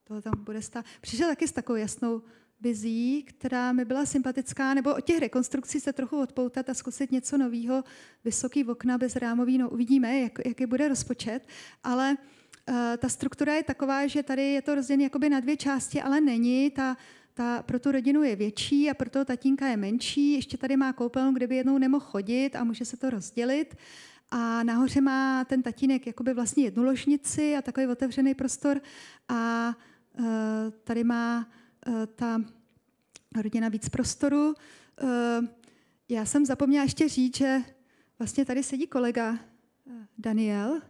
Tohle tam bude stát. Přišel taky s takovou jasnou vizí, která mi byla sympatická, nebo od těch rekonstrukcí se trochu odpoutat a zkusit něco nového, vysoký okna, bezrámový, no uvidíme, jaký bude rozpočet, ale ta struktura je taková, že tady je to rozdělené jakoby na 2 části, ale není. Pro tu rodinu je větší a pro toho tatínka je menší. Ještě tady má koupelnu, kde by jednou nemohl chodit a může se to rozdělit. A nahoře má ten tatínek jakoby vlastně 1 ložnici a takový otevřený prostor. A tady má ta rodina víc prostoru. Já jsem zapomněla ještě říct, že vlastně tady sedí kolega Daniel,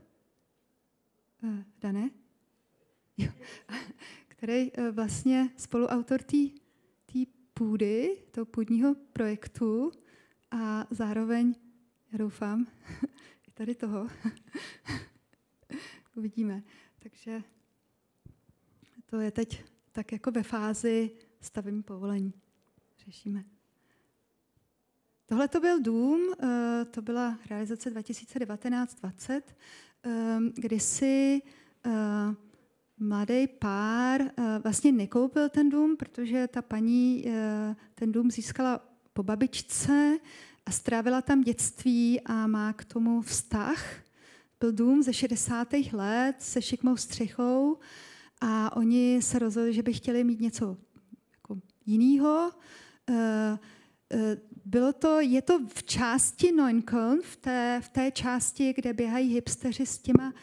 Dane, jo, který vlastně spoluautor té půdy, toho půdního projektu a zároveň, já doufám, i tady toho. Uvidíme. Takže to je teď tak jako ve fázi stavební povolení. Řešíme. Tohle to byl dům, to byla realizace 2019-20, kdy si mladý pár vlastně nekoupil ten dům, protože ta paní ten dům získala po babičce a strávila tam dětství a má k tomu vztah. Byl dům ze 60. let se šikmou střechou a oni se rozhodli, že by chtěli mít něco jako jiného. Je to v části Neukölln, v té části, kde běhají hipsteři s těma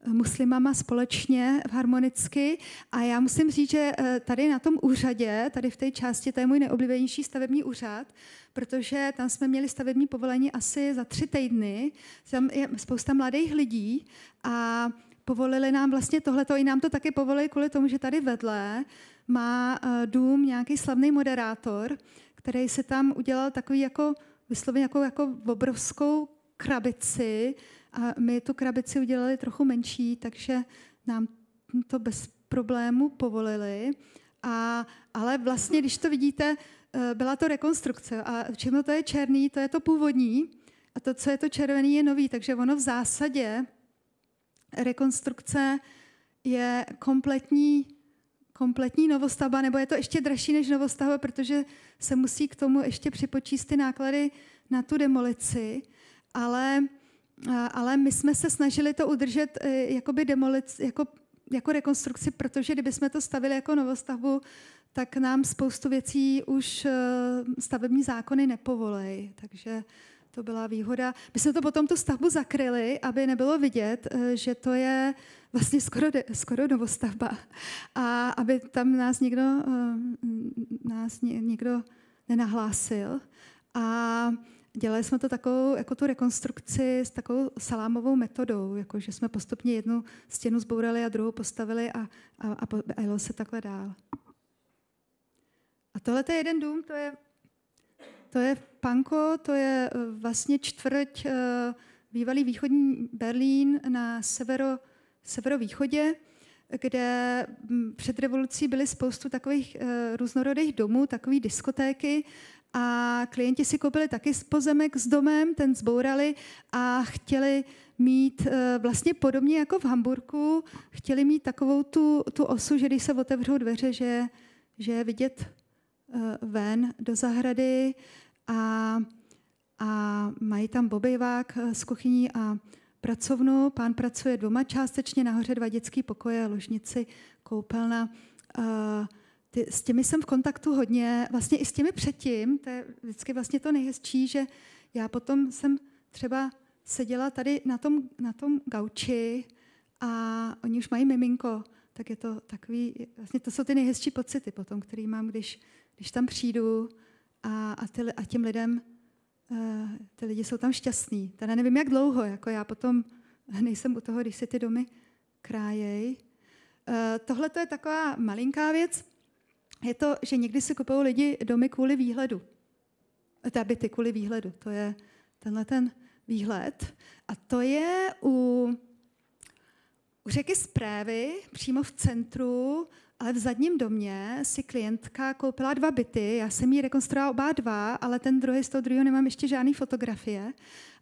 muslimama společně harmonicky. A já musím říct, že tady na tom úřadě, tady v té části, to je můj nejoblíbenější stavební úřad, protože tam jsme měli stavební povolení asi za 3 týdny. Tam je spousta mladých lidí a povolili nám vlastně tohleto, i nám to taky povolili kvůli tomu, že tady vedle má dům nějaký slavný moderátor, který se tam udělal takový jako vysloveně jako obrovskou krabici a my tu krabici udělali trochu menší, takže nám to bez problému povolili. Ale vlastně, když to vidíte, byla to rekonstrukce a všechno to je černý, to je to původní a to, co je to červený, je nový, takže ono v zásadě rekonstrukce je kompletní novostavba, nebo je to ještě dražší než novostavba, protože se musí k tomu ještě připočíst ty náklady na tu demolici, ale my jsme se snažili to udržet jakoby demolici, jako rekonstrukci, protože kdybychom to stavili jako novostavbu, tak nám spoustu věcí už stavební zákony nepovolej, takže to byla výhoda. My jsme to potom tu stavbu zakryli, aby nebylo vidět, že to je vlastně skoro novostavba. A aby tam nás někdo nenahlásil. A dělali jsme to takovou, jako tu rekonstrukci s takovou salámovou metodou, jako že jsme postupně jednu stěnu zbourali a druhou postavili a jelo se takhle dál. A tohle je jeden dům, to je Pankow, to je vlastně čtvrť bývalý východní Berlín na severovýchodě, kde před revolucí byly spoustu takových různorodých domů, takové diskotéky a klienti si koupili taky pozemek s domem, ten zbourali a chtěli mít vlastně podobně jako v Hamburku, chtěli mít takovou tu osu, že když se otevřou dveře, že je vidět ven do zahrady a mají tam obývák s kuchyní a pracovnu. Pán pracuje doma částečně, nahoře 2 dětské pokoje, ložnici, koupelna. S těmi jsem v kontaktu hodně, vlastně i s těmi předtím, to je vždycky vlastně to nejhezčí, že já potom jsem třeba seděla tady na tom gauči a oni už mají miminko, tak je to takový, vlastně to jsou ty nejhezčí pocity potom, který mám, když tam přijdu a těm lidem, ty lidi jsou tam šťastní. Teda nevím, jak dlouho, jako já potom nejsem u toho, když si ty domy krájej. Tohle to je taková malinká věc. Je to, že někdy si kupují lidi domy kvůli výhledu. Byty kvůli výhledu. To je tenhle ten výhled. A to je u řeky Správy, přímo v centru, ale v zadním domě si klientka koupila 2 byty. Já jsem jí rekonstruovala oba 2, ale ten druhý z toho druhého nemám ještě žádný fotografie.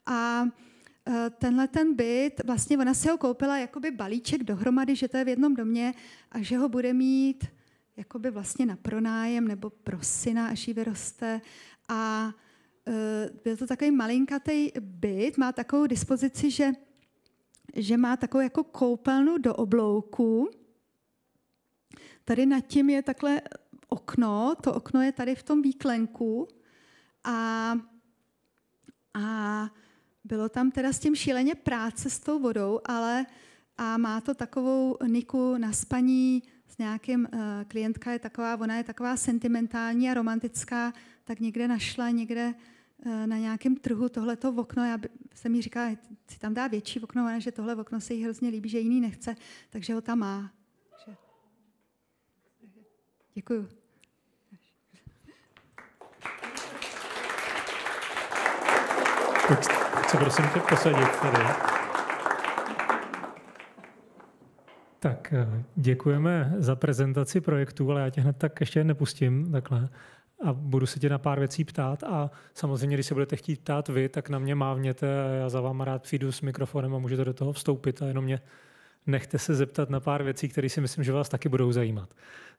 A tenhle ten byt, vlastně ona si ho koupila jakoby balíček dohromady, že to je v jednom domě a že ho bude mít jakoby vlastně na pronájem nebo pro syna, až jí vyroste. A byl to takový malinkatý byt, má takovou dispozici, že má takovou jako koupelnu do oblouku. Tady nad tím je takhle okno, to okno je tady v tom výklenku a bylo tam teda s tím šíleně práce s tou vodou, a má to takovou niku na spaní s nějakým, klientka je taková, ona je taková sentimentální a romantická, tak někde našla, někde na nějakém trhu tohleto okno, já jsem jí říkala, si tam dá větší okno, ona, že tohle okno se jí hrozně líbí, že jiný nechce, takže ho tam má. Děkuju. Tak se prosím tě posadit tady. Tak děkujeme za prezentaci projektu, ale já tě hned tak ještě nepustím takhle a budu se tě na pár věcí ptát a samozřejmě, když se budete chtít ptát vy, tak na mě mávněte, já za váma rád přijdu s mikrofonem a můžete do toho vstoupit a jenom mě nechte se zeptat na pár věcí, které si myslím, že vás taky budou zajímat.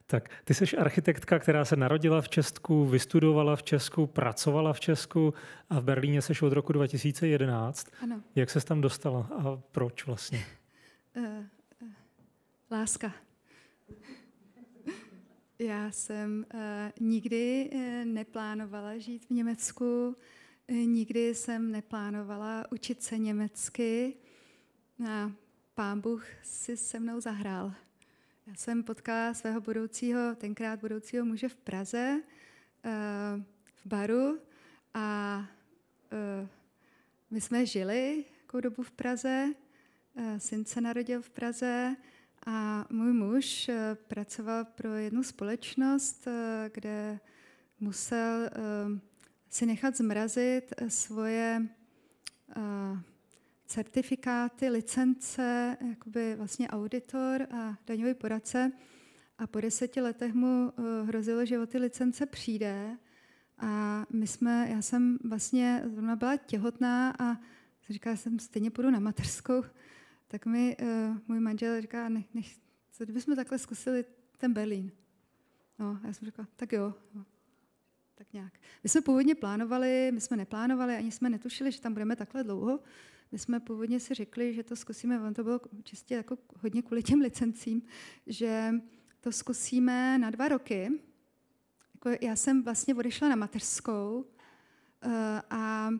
Tak ty jsi architektka, která se narodila v Česku, vystudovala v Česku, pracovala v Česku a v Berlíně seš od roku 2011. Ano. Jak ses tam dostala a proč vlastně? Láska. Já jsem nikdy neplánovala žít v Německu, nikdy jsem neplánovala učit se německy. Pán Bůh si se mnou zahrál. Já jsem potkala svého tenkrát budoucího muže v Praze, v baru a my jsme žili jakou dobu v Praze, syn se narodil v Praze a můj muž pracoval pro jednu společnost, kde musel si nechat zmrazit svoje certifikáty, licence, jakoby vlastně auditor a daňový poradce. A po 10 letech mu hrozilo, že o ty licence přijde. A já jsem vlastně zrovna byla těhotná a říkala jsem, stejně půjdu na mateřskou. Tak mi můj manžel říká, co kdybychom takhle zkusili ten Berlín. No, a já jsem říkala, tak jo. No, tak nějak. My jsme neplánovali, ani jsme netušili, že tam budeme takhle dlouho. My jsme původně si řekli, že to zkusíme, on to bylo čistě jako hodně kvůli těm licencím, že to zkusíme na 2 roky. Jako já jsem vlastně odešla na mateřskou a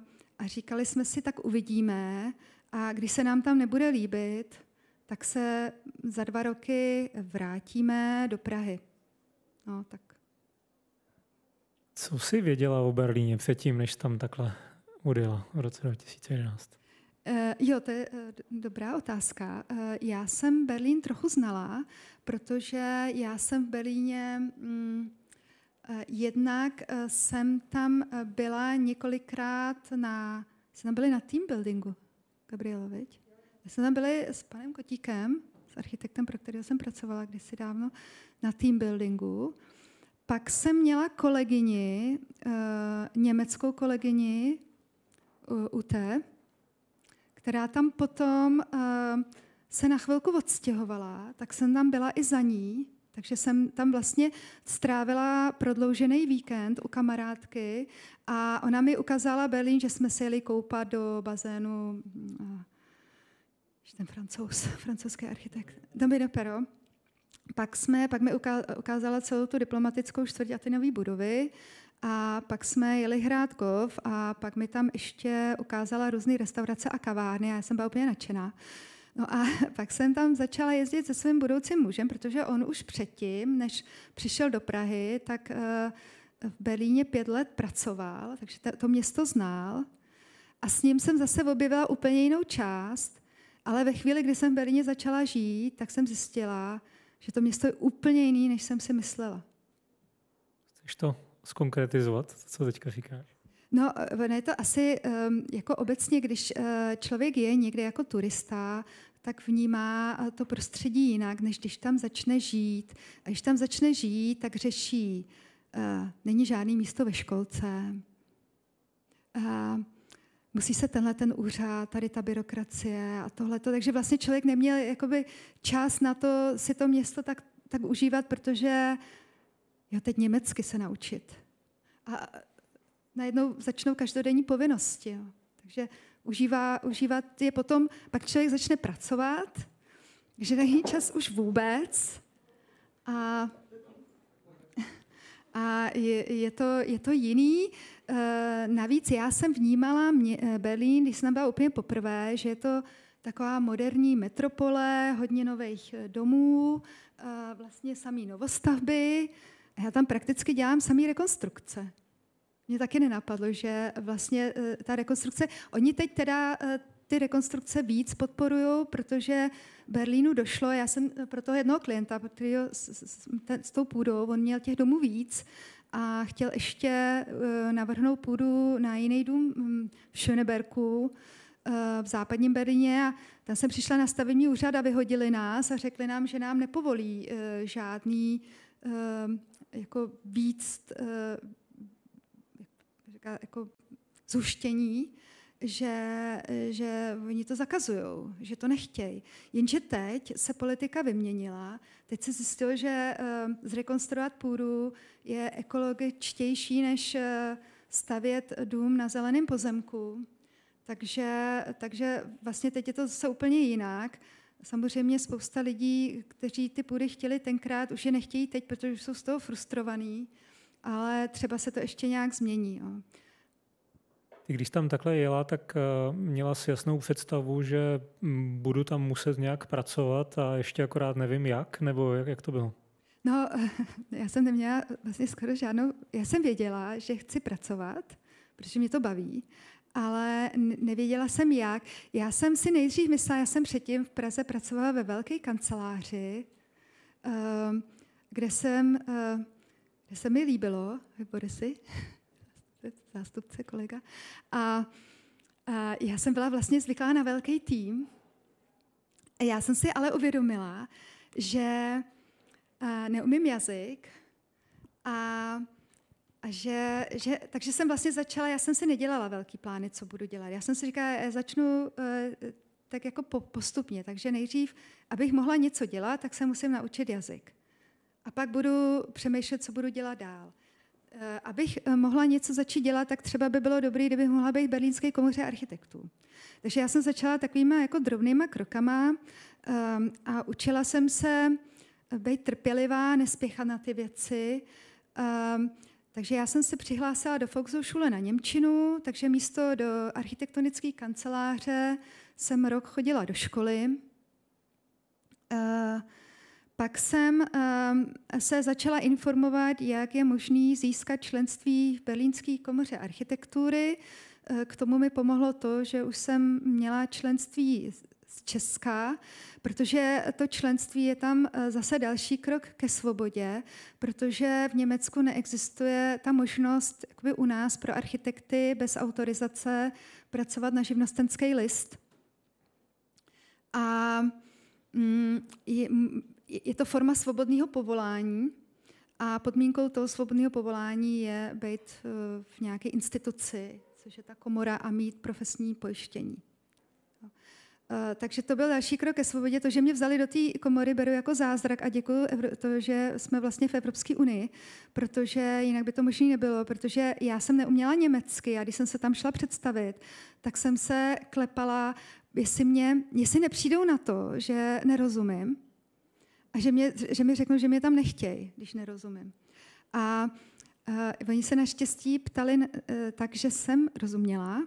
říkali jsme si, tak uvidíme a když se nám tam nebude líbit, tak se za 2 roky vrátíme do Prahy. No, tak. Co jsi věděla o Berlíně předtím, než tam takhle odjela v roce 2011? Jo, to je dobrá otázka. Já jsem Berlín trochu znala, protože já jsem v Berlíně jednak jsem tam byla několikrát jsme byli na team buildingu, Gabrielo, viď? Jsme tam byli s panem Kotíkem, s architektem, pro kterého jsem pracovala kdysi dávno, na team buildingu. Pak jsem měla kolegyni, německou kolegyni UT, která tam potom se na chvilku odstěhovala, tak jsem tam byla i za ní, takže jsem tam vlastně strávila prodloužený víkend u kamarádky a ona mi ukázala Berlín, že jsme se jeli koupat do bazénu, ten francouzský architekt, Domino Pero. Pak mi ukázala celou tu diplomatickou čtvrť Atenový budovy a pak jsme jeli hrát golf a pak mi tam ještě ukázala různé restaurace a kavárny a já jsem byla úplně nadšená. No a pak jsem tam začala jezdit se svým budoucím mužem, protože on už předtím, než přišel do Prahy, tak v Berlíně 5 let pracoval, takže to město znal. A s ním jsem zase objevila úplně jinou část, ale ve chvíli, kdy jsem v Berlíně začala žít, tak jsem zjistila, že to město je úplně jiný, než jsem si myslela. Chceš to zkonkretizovat, co teďka říkáš? No, je to asi jako obecně, když člověk je někde jako turista, tak vnímá to prostředí jinak, než když tam začne žít. A když tam začne žít, tak řeší, není žádný místo ve školce, musí se ten úřad, tady ta byrokracie a tohleto. Takže vlastně člověk neměl jakoby čas na to si to město tak užívat, protože teď německy se naučit. A najednou začnou každodenní povinnosti. Jo. Takže užívat je potom, pak člověk začne pracovat, že není čas už vůbec a je to jiný. Navíc já jsem vnímala Berlín, když jsem byla úplně poprvé, že je to taková moderní metropole, hodně nových domů, vlastně samý novostavby. A já tam prakticky dělám samý rekonstrukce. Mně taky nenapadlo, že vlastně ta rekonstrukce, oni teď teda ty rekonstrukce víc podporují, protože Berlínu došlo, já jsem pro toho jednoho klienta, který s tou půdou, on měl těch domů víc a chtěl ještě navrhnout půdu na jiný dům v Schönebergu, v západním Berlíně a tam jsem přišla na stavební úřad a vyhodili nás a řekli nám, že nám nepovolí žádný jako víc jako zhuštění, že oni to zakazujou, že to nechtějí. Jenže teď se politika vyměnila, teď se zjistilo, že zrekonstruovat půdu je ekologičtější, než stavět dům na zeleném pozemku. Takže vlastně teď je to zase úplně jinak. Samozřejmě spousta lidí, kteří ty půdy chtěli tenkrát, už je nechtějí teď, protože jsou z toho frustrovaní, ale třeba se to ještě nějak změní. Jo. Ty když tam takhle jela, tak měla jsi jasnou představu, že budu tam muset nějak pracovat a ještě akorát nevím jak, nebo jak to bylo? No, já jsem neměla vlastně skoro žádnou, já jsem věděla, že chci pracovat, protože mě to baví, ale nevěděla jsem jak. Já jsem si nejdřív myslela, já jsem předtím v Praze pracovala ve velké kanceláři, kde se mi líbilo, Borisy, zástupce kolega, a já jsem byla vlastně zvyklá na velký tým. A já jsem si ale uvědomila, že neumím jazyk takže jsem vlastně začala, já jsem si nedělala velký plány, co budu dělat. Já jsem si říkala, začnu tak jako postupně, takže nejdřív, abych mohla něco dělat, tak se musím naučit jazyk. A pak budu přemýšlet, co budu dělat dál. Abych mohla něco začít dělat, tak třeba by bylo dobré, kdybych mohla být v Berlínské komoře architektů. Takže já jsem začala takovýma jako drobnýma krokama a učila jsem se být trpělivá, nespěchat na ty věci. Takže já jsem se přihlásila do Volkshochschule na němčinu, takže místo do architektonické kanceláře jsem rok chodila do školy. Pak jsem se začala informovat, jak je možné získat členství v Berlínské komoře architektury. K tomu mi pomohlo to, že už jsem měla členství z Česka, protože to členství je tam zase další krok ke svobodě, protože v Německu neexistuje ta možnost jakoby u nás pro architekty bez autorizace pracovat na živnostenský list. A je to forma svobodného povolání a podmínkou toho svobodného povolání je být v nějaké instituci, což je ta komora, a mít profesní pojištění. Takže to byl další krok ke svobodě. To, že mě vzali do té komory, beru jako zázrak a děkuji, že jsme vlastně v Evropské unii, protože jinak by to možné nebylo, protože já jsem neuměla německy a když jsem se tam šla představit, tak jsem se klepala, jestli nepřijdou na to, že nerozumím a že mi řeknou, že mě tam nechtějí, když nerozumím. A oni se naštěstí ptali tak, že jsem rozuměla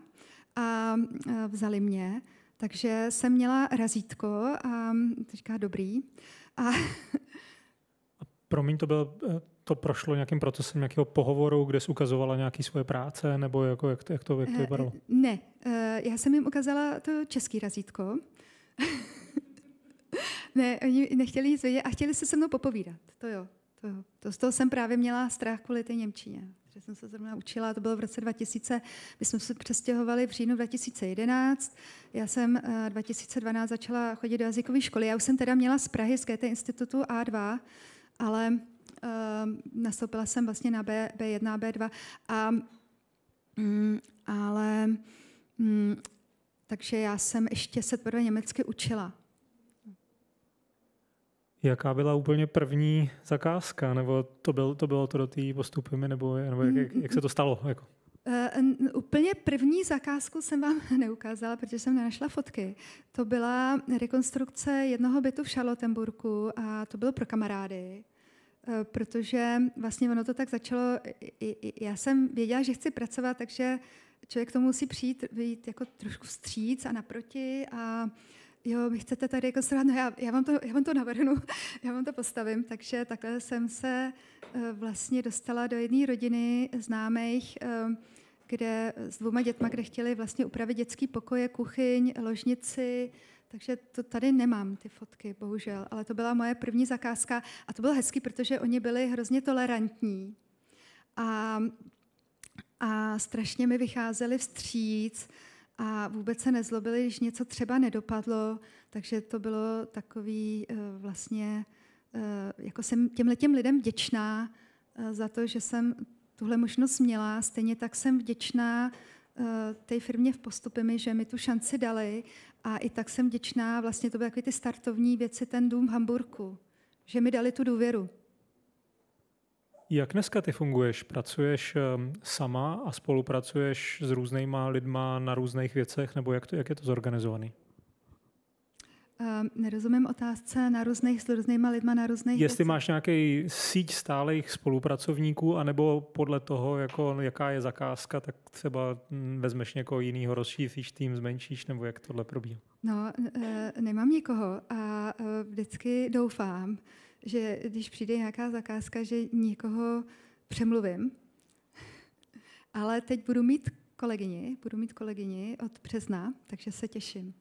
a vzali mě. Takže jsem měla razítko a říká dobrý. Promiň, to prošlo nějakým procesem nějakého pohovoru, kde jsi ukazovala nějaké svoje práce, nebo jako, jak to vypadalo? Ne, já jsem jim ukázala to český razítko. Ne, oni nechtěli nic vědět a chtěli se mnou popovídat. To jo. Z toho jsem právě měla strach kvůli té němčině. Že jsem se zrovna učila, to bylo v roce 2000, my jsme se přestěhovali v říjnu 2011, já jsem 2012 začala chodit do jazykové školy, já už jsem teda měla z Prahy, z GT institutu A2, ale nastoupila jsem vlastně na B1, B2, takže já jsem ještě se teprve německy učila. Jaká byla úplně první zakázka? Nebo to bylo to do té postupy, nebo jak se to stalo? Jako? Úplně první zakázku jsem vám neukázala, protože jsem nenašla fotky. To byla rekonstrukce jednoho bytu v Charlottenburgu a to bylo pro kamarády, protože vlastně ono to tak začalo, já jsem věděla, že chci pracovat, takže člověk tomu musí vyjít jako trošku vstříc a naproti a jo, vy chcete tady rekonstruovat, no já vám to navrhnu, já vám to postavím. Takže takhle jsem se vlastně dostala do jedné rodiny známých, kde s 2 dětma, kde chtěli vlastně upravit dětský pokoje, kuchyň, ložnici, takže to tady nemám, ty fotky, bohužel, ale to byla moje první zakázka a to bylo hezký, protože oni byli hrozně tolerantní a strašně mi vycházeli vstříc, a vůbec se nezlobili, když něco třeba nedopadlo, takže to bylo takový vlastně, jako jsem těmhletěm lidem vděčná za to, že jsem tuhle možnost měla. Stejně tak jsem vděčná té firmě v Postupy, že mi tu šanci dali a i tak jsem vděčná, vlastně to byly takové ty startovní věci, ten dům v Hamburku, že mi dali tu důvěru. Jak dneska ty funguješ? Pracuješ sama a spolupracuješ s různýma lidma na různých věcech, nebo jak je to zorganizovaný? Nerozumím otázce s různýma lidma na různých Jestli máš nějaký síť stálých spolupracovníků, anebo podle toho, jaká je zakázka, tak třeba vezmeš někoho jiného, rozšíříš tým, zmenšíš, nebo jak tohle probíhá? No, nemám nikoho a vždycky doufám, že když přijde nějaká zakázka, že někoho přemluvím. Ale teď budu mít kolegyni od března, takže se těším.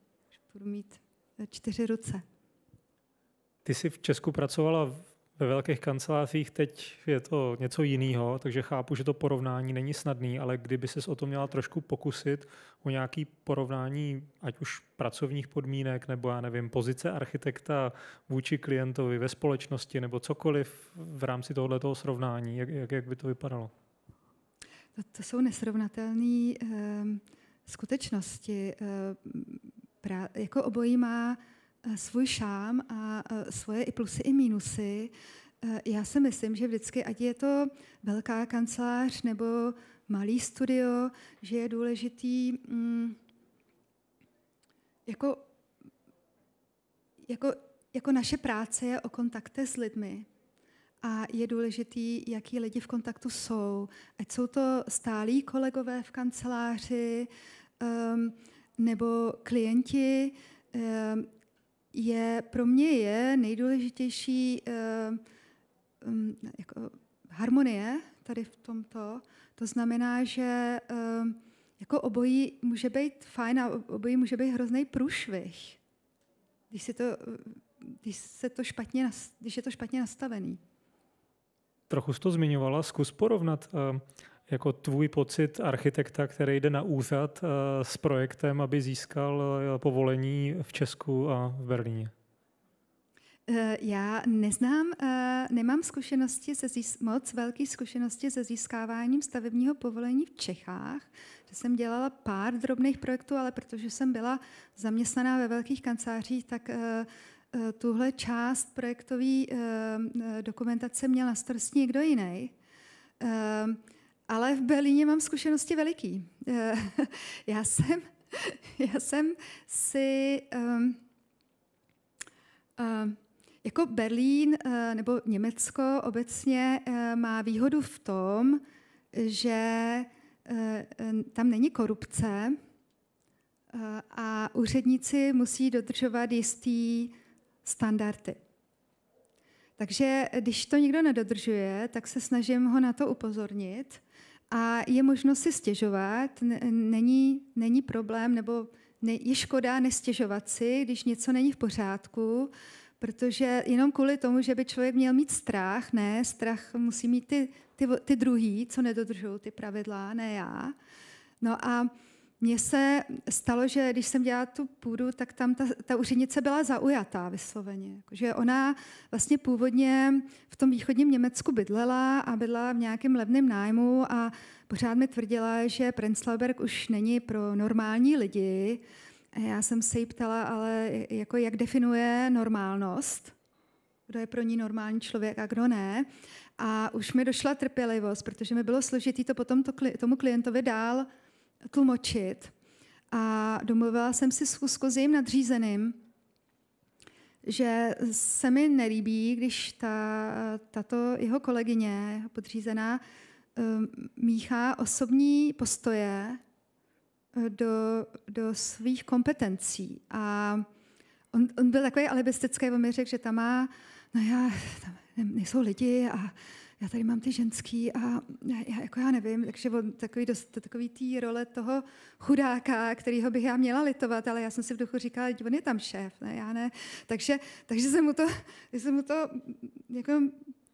Budu mít 4 ruce. Ty jsi v Česku pracovala ve velkých kancelářích, teď je to něco jiného, takže chápu, že to porovnání není snadný, ale kdyby ses o to měla trošku pokusit o nějaké porovnání, ať už pracovních podmínek, nebo já nevím, pozice architekta vůči klientovi ve společnosti, nebo cokoliv v rámci tohoto srovnání, jak by to vypadalo? To jsou nesrovnatelné skutečnosti. Jako obojí má svůj šám a svoje i plusy, i mínusy. Já si myslím, že vždycky, ať je to velká kancelář nebo malý studio, že je důležitý jako naše práce je o kontakte s lidmi. A je důležitý, jaký lidi v kontaktu jsou. Ať jsou to stálí kolegové v kanceláři nebo klienti, pro mě je nejdůležitější jako harmonie tady v tomto. To znamená, že jako obojí může být fajn a obojí může být hrozný průšvih, když je to špatně nastavený. Trochu jsi to zmiňovala, zkus porovnat jako tvůj pocit architekta, který jde na úřad s projektem, aby získal povolení v Česku a v Berlíně. Já nemám zkušenosti moc velké zkušenosti se získáváním stavebního povolení v Čechách. Že jsem dělala pár drobných projektů, ale protože jsem byla zaměstnaná ve velkých kancelářích, tak tuhle část projektové dokumentace měl na starosti někdo jiný. Ale v Berlíně mám zkušenosti veliký. Já jsem si jako Berlín nebo Německo obecně má výhodu v tom, že tam není korupce a úředníci musí dodržovat jistý standardy. Takže když to nikdo nedodržuje, tak se snažím ho na to upozornit a je možno si stěžovat, není problém, nebo je škoda nestěžovat si, když něco není v pořádku, protože jenom kvůli tomu, že by člověk měl mít strach, ne, strach musí mít ty druhý, co nedodržují ty pravidla, ne já. No a mně se stalo, že když jsem dělala tu půdu, tak tam ta úřednice byla zaujatá vysloveně. Že ona vlastně původně v tom východním Německu bydlela a bydlela v nějakém levném nájmu a pořád mi tvrdila, že Prenzlauberg už není pro normální lidi. A já jsem se jí ptala, ale jako jak definuje normálnost? Kdo je pro ní normální člověk a kdo ne? A už mi došla trpělivost, protože mi bylo složitý to potom tomu klientovi dál tlumočit. A domluvila jsem si schůzku s jejím nadřízeným, že se mi nelíbí, když tato jeho kolegyně, podřízená, míchá osobní postoje do svých kompetencí. A on byl takový alibistický, on mi řekl, že tam nejsou lidi a já tady mám ty ženský a já nevím, takže on takový té role toho chudáka, kterýho bych já měla litovat, ale já jsem si v duchu říkala, on je tam šéf, ne, já ne. Takže jsem mu to jako,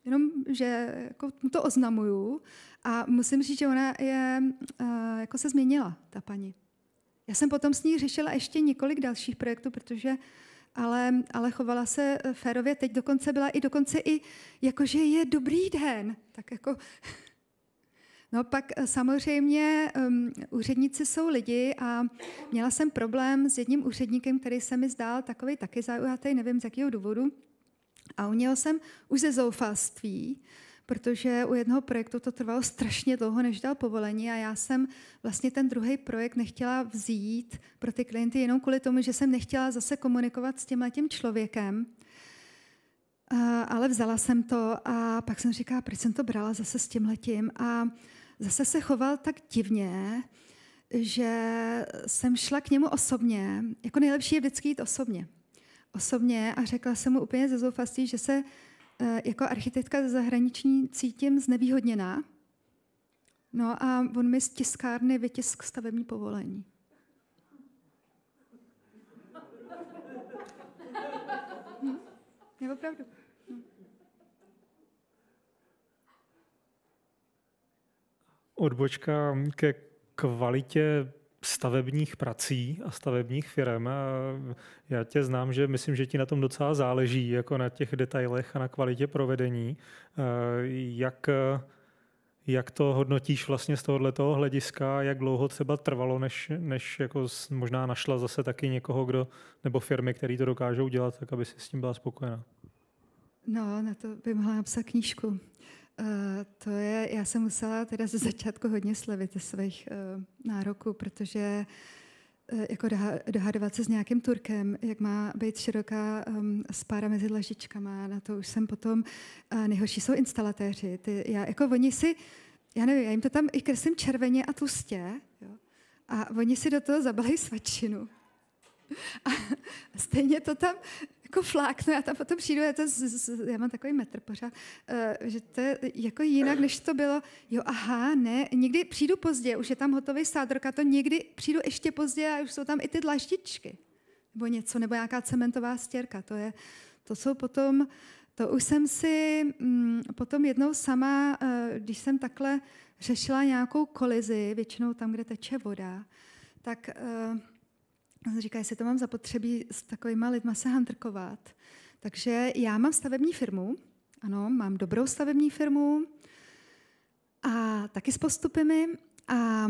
jenom, že jako mu to oznamuju a musím říct, že ona jako se změnila, ta paní. Já jsem potom s ní řešila ještě několik dalších projektů, ale chovala se férově, teď dokonce i jakože je dobrý den. Tak jako. No pak samozřejmě úředníci jsou lidi a měla jsem problém s jedním úředníkem, který se mi zdál takovej taky zaujatý, nevím z jakého důvodu. A u něho jsem už ze zoufalství protože u jednoho projektu to trvalo strašně dlouho, než dal povolení a já jsem vlastně ten druhý projekt nechtěla vzít pro ty klienty jenom kvůli tomu, že jsem nechtěla zase komunikovat s tímhletím člověkem. Ale vzala jsem to a pak jsem říkala, proč jsem to brala zase s tímhletím. A zase se choval tak divně, že jsem šla k němu osobně. Jako nejlepší je vždycky jít osobně a řekla jsem mu úplně ze zoufalství, že se jako architektka ze zahraniční cítím znevýhodněná. No a on mi z tiskárny vytisk stavební povolení. Je opravdu. Odbočka ke kvalitě stavebních prací a stavebních firem. Já tě znám, že myslím, že ti na tom docela záleží, jako na těch detailech a na kvalitě provedení. Jak to hodnotíš vlastně z tohoto hlediska? Jak dlouho třeba trvalo, než jako možná našla zase taky někoho, nebo firmy, které to dokážou dělat, tak aby si s tím byla spokojená? No, na to by mohla napsat knížku. Já jsem musela teda ze začátku hodně slevit ze svých nároků, protože jako dohadovat se s nějakým Turkem, jak má být široká spára mezi dlažičkama, na to už jsem potom, nejhorší jsou instalatéři. Já nevím, já jim to tam i kreslím červeně a tlustě, jo, a oni si do toho zabalí svačinu. A stejně to tam jako fláknu, já tam potom přijdu, já mám takový metr pořád, že to je jako jinak, než to bylo. Jo, aha, ne, někdy přijdu pozdě, už je tam hotový sádrok a to někdy přijdu ještě pozdě a už jsou tam i ty dlaždičky. Nebo něco, nebo nějaká cementová stěrka. To už jsem si potom jednou sama, když jsem takhle řešila nějakou kolizi, většinou tam, kde teče voda, tak říká, jestli to mám zapotřebí s takovýma lidma se handrkovat. Takže já mám stavební firmu, ano, mám dobrou stavební firmu a taky s postupy a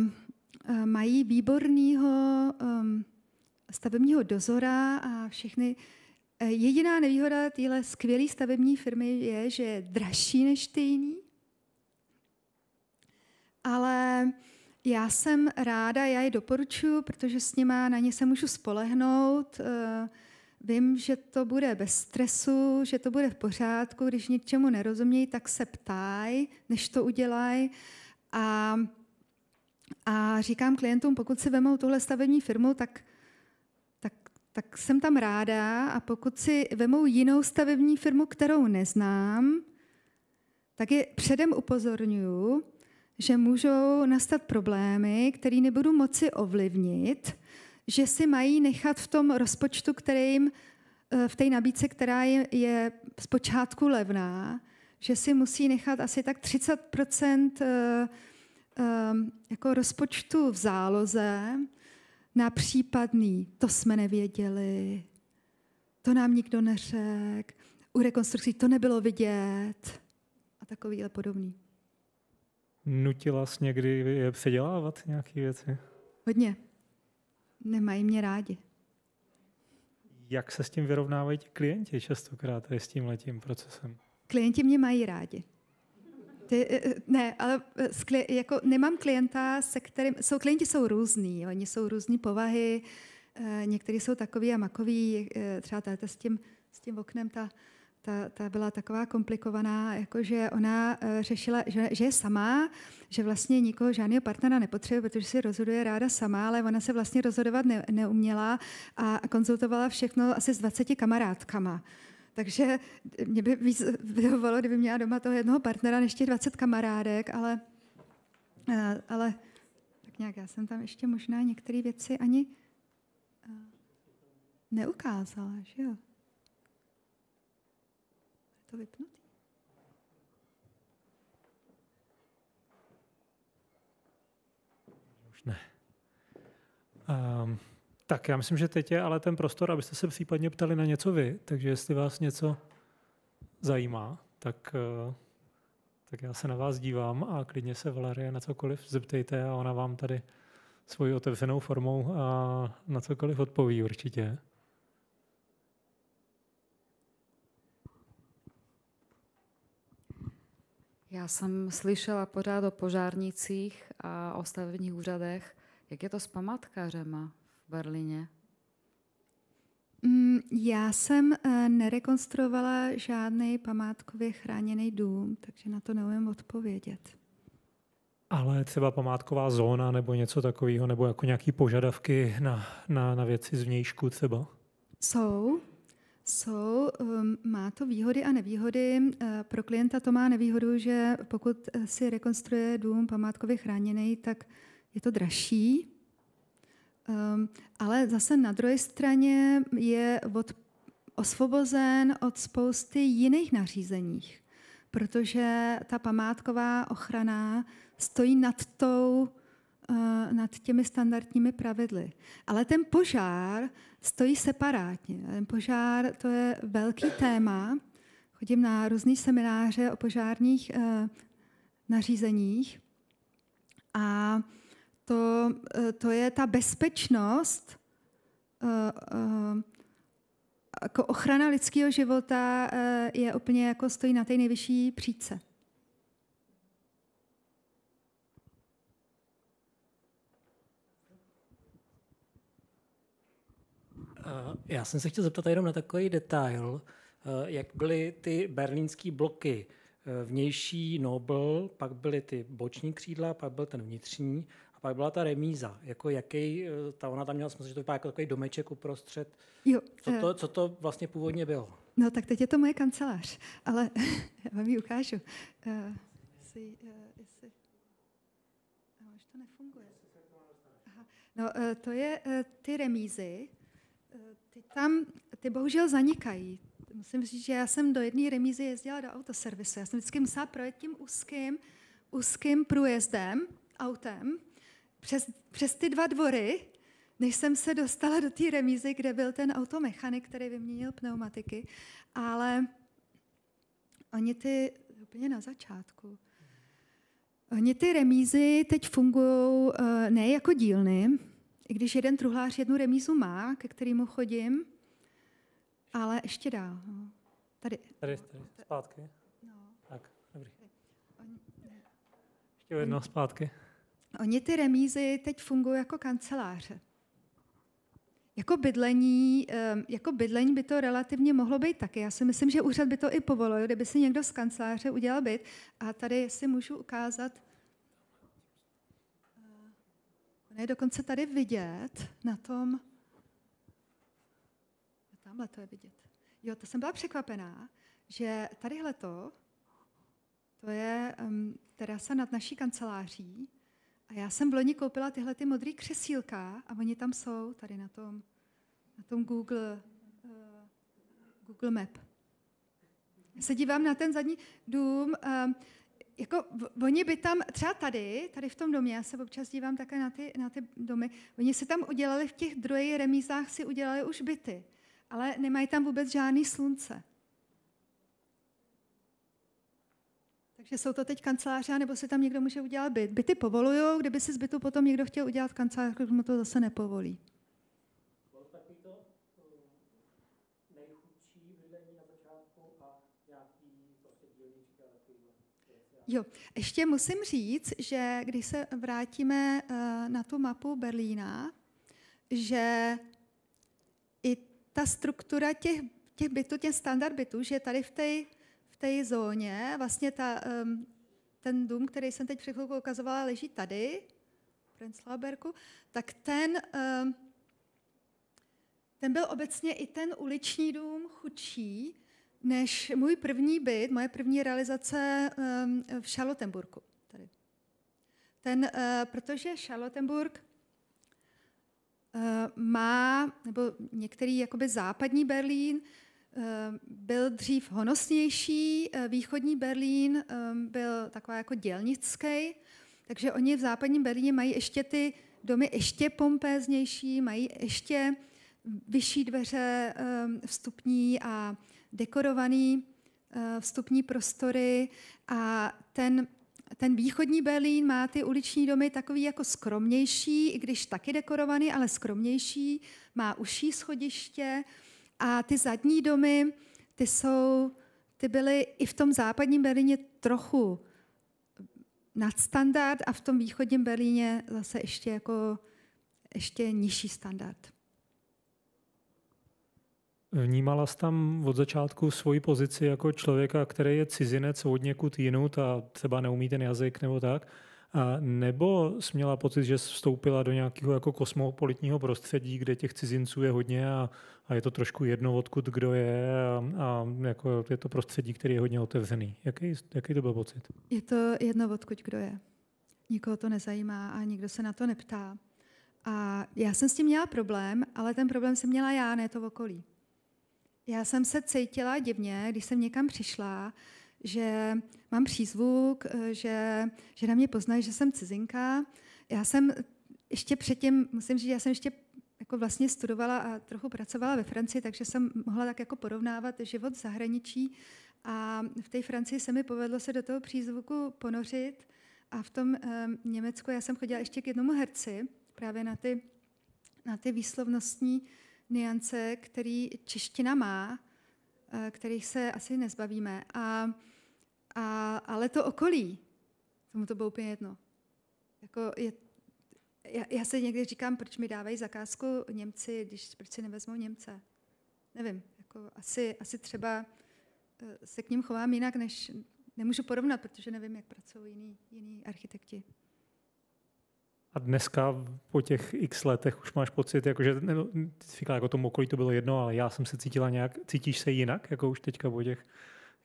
mají výborného stavebního dozora a všechny. Jediná nevýhoda téhle skvělé stavební firmy je, že je dražší než ty jiný, ale já jsem ráda, já je doporučuji, protože na ně se můžu spolehnout. Vím, že to bude bez stresu, že to bude v pořádku. Když ničemu nerozumějí, tak se ptají, než to udělají. A říkám klientům, pokud si vemou tuhle stavební firmu, tak jsem tam ráda. A pokud si vemou jinou stavební firmu, kterou neznám, tak je předem upozorňuji, že můžou nastat problémy, které nebudu moci ovlivnit, že si mají nechat v tom rozpočtu, který jim v té nabídce, která je zpočátku levná, že si musí nechat asi tak 30% jako rozpočtu v záloze na případný, to jsme nevěděli, to nám nikdo neřekl, u rekonstrukcí to nebylo vidět a takovýhle podobný. Nutila jsi někdy je předělávat nějaké věci? Hodně. Nemají mě rádi. Jak se s tím vyrovnávají ti klienti častokrát s tímhletím procesem? Klienti mě mají rádi. Jako nemám klienta, se kterým... Klienti jsou různý, oni jsou různý povahy, někteří jsou takový a makový, třeba táta s tím oknem, ta byla taková komplikovaná, jakože ona řešila, že je sama, že vlastně nikoho, žádného partnera nepotřebuje, protože si rozhoduje ráda sama, ale ona se vlastně rozhodovat neuměla a konzultovala všechno asi s 20 kamarádkama. Takže mě by víc vyhovovalo, kdyby měla doma toho jednoho partnera než těch 20 kamarádek, ale tak nějak já jsem tam ještě možná některé věci ani neukázala, že jo? To vypnutý. Už ne. Tak já myslím, že teď je ale ten prostor, abyste se případně ptali na něco vy, takže jestli vás něco zajímá, tak já se na vás dívám a klidně se Valerie na cokoliv zeptejte a ona vám tady svojí otevřenou formou a na cokoliv odpoví určitě. Já jsem slyšela pořád o požárnicích a o stavebních úřadech. Jak je to s památkářema v Berlíně? Já jsem nerekonstruovala žádný památkově chráněný dům, takže na to neumím odpovědět. Ale třeba památková zóna nebo něco takového, nebo jako nějaké požadavky na věci zvnějšku třeba? Jsou. Má to výhody a nevýhody. Pro klienta to má nevýhodu, že pokud si rekonstruuje dům památkově chráněný, tak je to dražší. Ale zase na druhé straně je osvobozen od spousty jiných nařízení, protože ta památková ochrana stojí nad těmi standardními pravidly. Ale ten požár stojí separátně. Ten požár, to je velký téma. Chodím na různý semináře o požárních nařízeních a to je ta bezpečnost, jako ochrana lidského života je úplně jako stojí na té nejvyšší příčce. Já jsem se chtěl zeptat jenom na takový detail, jak byly ty berlínské bloky. Vnější Nobel, pak byly ty boční křídla, pak byl ten vnitřní a pak byla ta remíza. Jako jaký, ona tam měla smysl, že to vypadá jako takový domeček uprostřed. Jo, co to vlastně původně bylo? No tak teď je to moje kancelář, ale já vám ji ukážu. Jestli... Už to nefunguje. Aha. No, to je ty remízy. Ty bohužel zanikají. Musím říct, že já jsem do jedné remízy jezdila do autoservisu. Já jsem vždycky musela projet tím úzkým průjezdem, autem, přes ty 2 dvory, než jsem se dostala do té remízy, kde byl ten automechanik, který vyměnil pneumatiky. Ale úplně na začátku, oni ty remízy teď fungují ne jako dílny, i když jeden truhlář jednu remízu má, ke kterému chodím, ale ještě dál. No. Tady, zpátky. No. Tak, dobrý. Ještě jedno zpátky. Oni ty remízy teď fungují jako kanceláře. Jako bydlení by to relativně mohlo být taky. Já si myslím, že úřad by to i povolil, kdyby si někdo z kanceláře udělal byt. A tady si můžu ukázat, je dokonce tady vidět na tom, tamhle to je vidět. Jo, to jsem byla překvapená, že tadyhleto, to je terasa nad naší kanceláří a já jsem v loni koupila tyhle ty modrý křesílka a oni tam jsou, tady na tom Google Map. Já se dívám na ten zadní dům, jako oni by tam, třeba tady v tom domě, já se občas dívám také na ty domy, oni si tam udělali v těch druhých remízách si udělali už byty, ale nemají tam vůbec žádný slunce. Takže jsou to teď kanceláře, nebo si tam někdo může udělat byt. Byty povolujou, kdyby si z bytu potom někdo chtěl udělat kancelář, tak mu to zase nepovolí. Bylo takový to nejchudší bydlení na začátku a nějaký prostě dílničky a takovýhle. Jo, ještě musím říct, že když se vrátíme na tu mapu Berlína, že i ta struktura těch bytů, těch standard bytů, že tady v té zóně, vlastně ten dům, který jsem teď před chvilkou ukazovala, leží tady, v Prenzlauer Bergu, tak ten byl obecně i ten uliční dům chudší než můj první byt, moje první realizace v Charlottenburgu. Tady. Protože Charlottenburg má, nebo některý jakoby západní Berlín byl dřív honosnější, východní Berlín byl taková jako dělnický, takže oni v západním Berlíně mají ještě ty domy ještě pompéznější, mají ještě vyšší dveře vstupní a dekorovaný vstupní prostory a ten východní Berlín má ty uliční domy takový jako skromnější, i když taky dekorovaný, ale skromnější, má užší schodiště a ty zadní domy, ty byly i v tom západním Berlíně trochu nadstandard a v tom východním Berlíně zase ještě nižší standard. Vnímala jsi tam od začátku svoji pozici jako člověka, který je cizinec od někud jinut a třeba neumí ten jazyk nebo tak? A nebo jsi měla pocit, že jsi vstoupila do nějakého jako kosmopolitní prostředí, kde těch cizinců je hodně a je to trošku jedno, odkud kdo je a jako je to prostředí, který je hodně otevřený. Jaký to byl pocit? Je to jedno, odkud kdo je. Nikoho to nezajímá a nikdo se na to neptá. A já jsem s tím měla problém, ale ten problém jsem měla já, ne to okolí. Já jsem se cítila divně, když jsem někam přišla, že mám přízvuk, že na mě poznají, že jsem cizinka. Já jsem ještě předtím, musím říct, já jsem ještě jako vlastně studovala a trochu pracovala ve Francii, takže jsem mohla tak jako porovnávat život v zahraničí. A v té Francii se mi povedlo se do toho přízvuku ponořit. A v tom Německu já jsem chodila ještě k jednomu herci, právě na ty výslovnostní nuance, který čeština má, kterých se asi nezbavíme. Ale to okolí, tomu to bylo úplně jedno. Jako já se někdy říkám, proč mi dávají zakázku Němci, proč si nevezmou Němce. Nevím, jako asi třeba se k ním chovám jinak, než nemůžu porovnat, protože nevím, jak pracují jiní architekti. A dneska po těch x letech už máš pocit, jakože ty jsi říkala, jako tomu okolí to bylo jedno, ale já jsem se cítila nějak, cítíš se jinak, jako už teďka po těch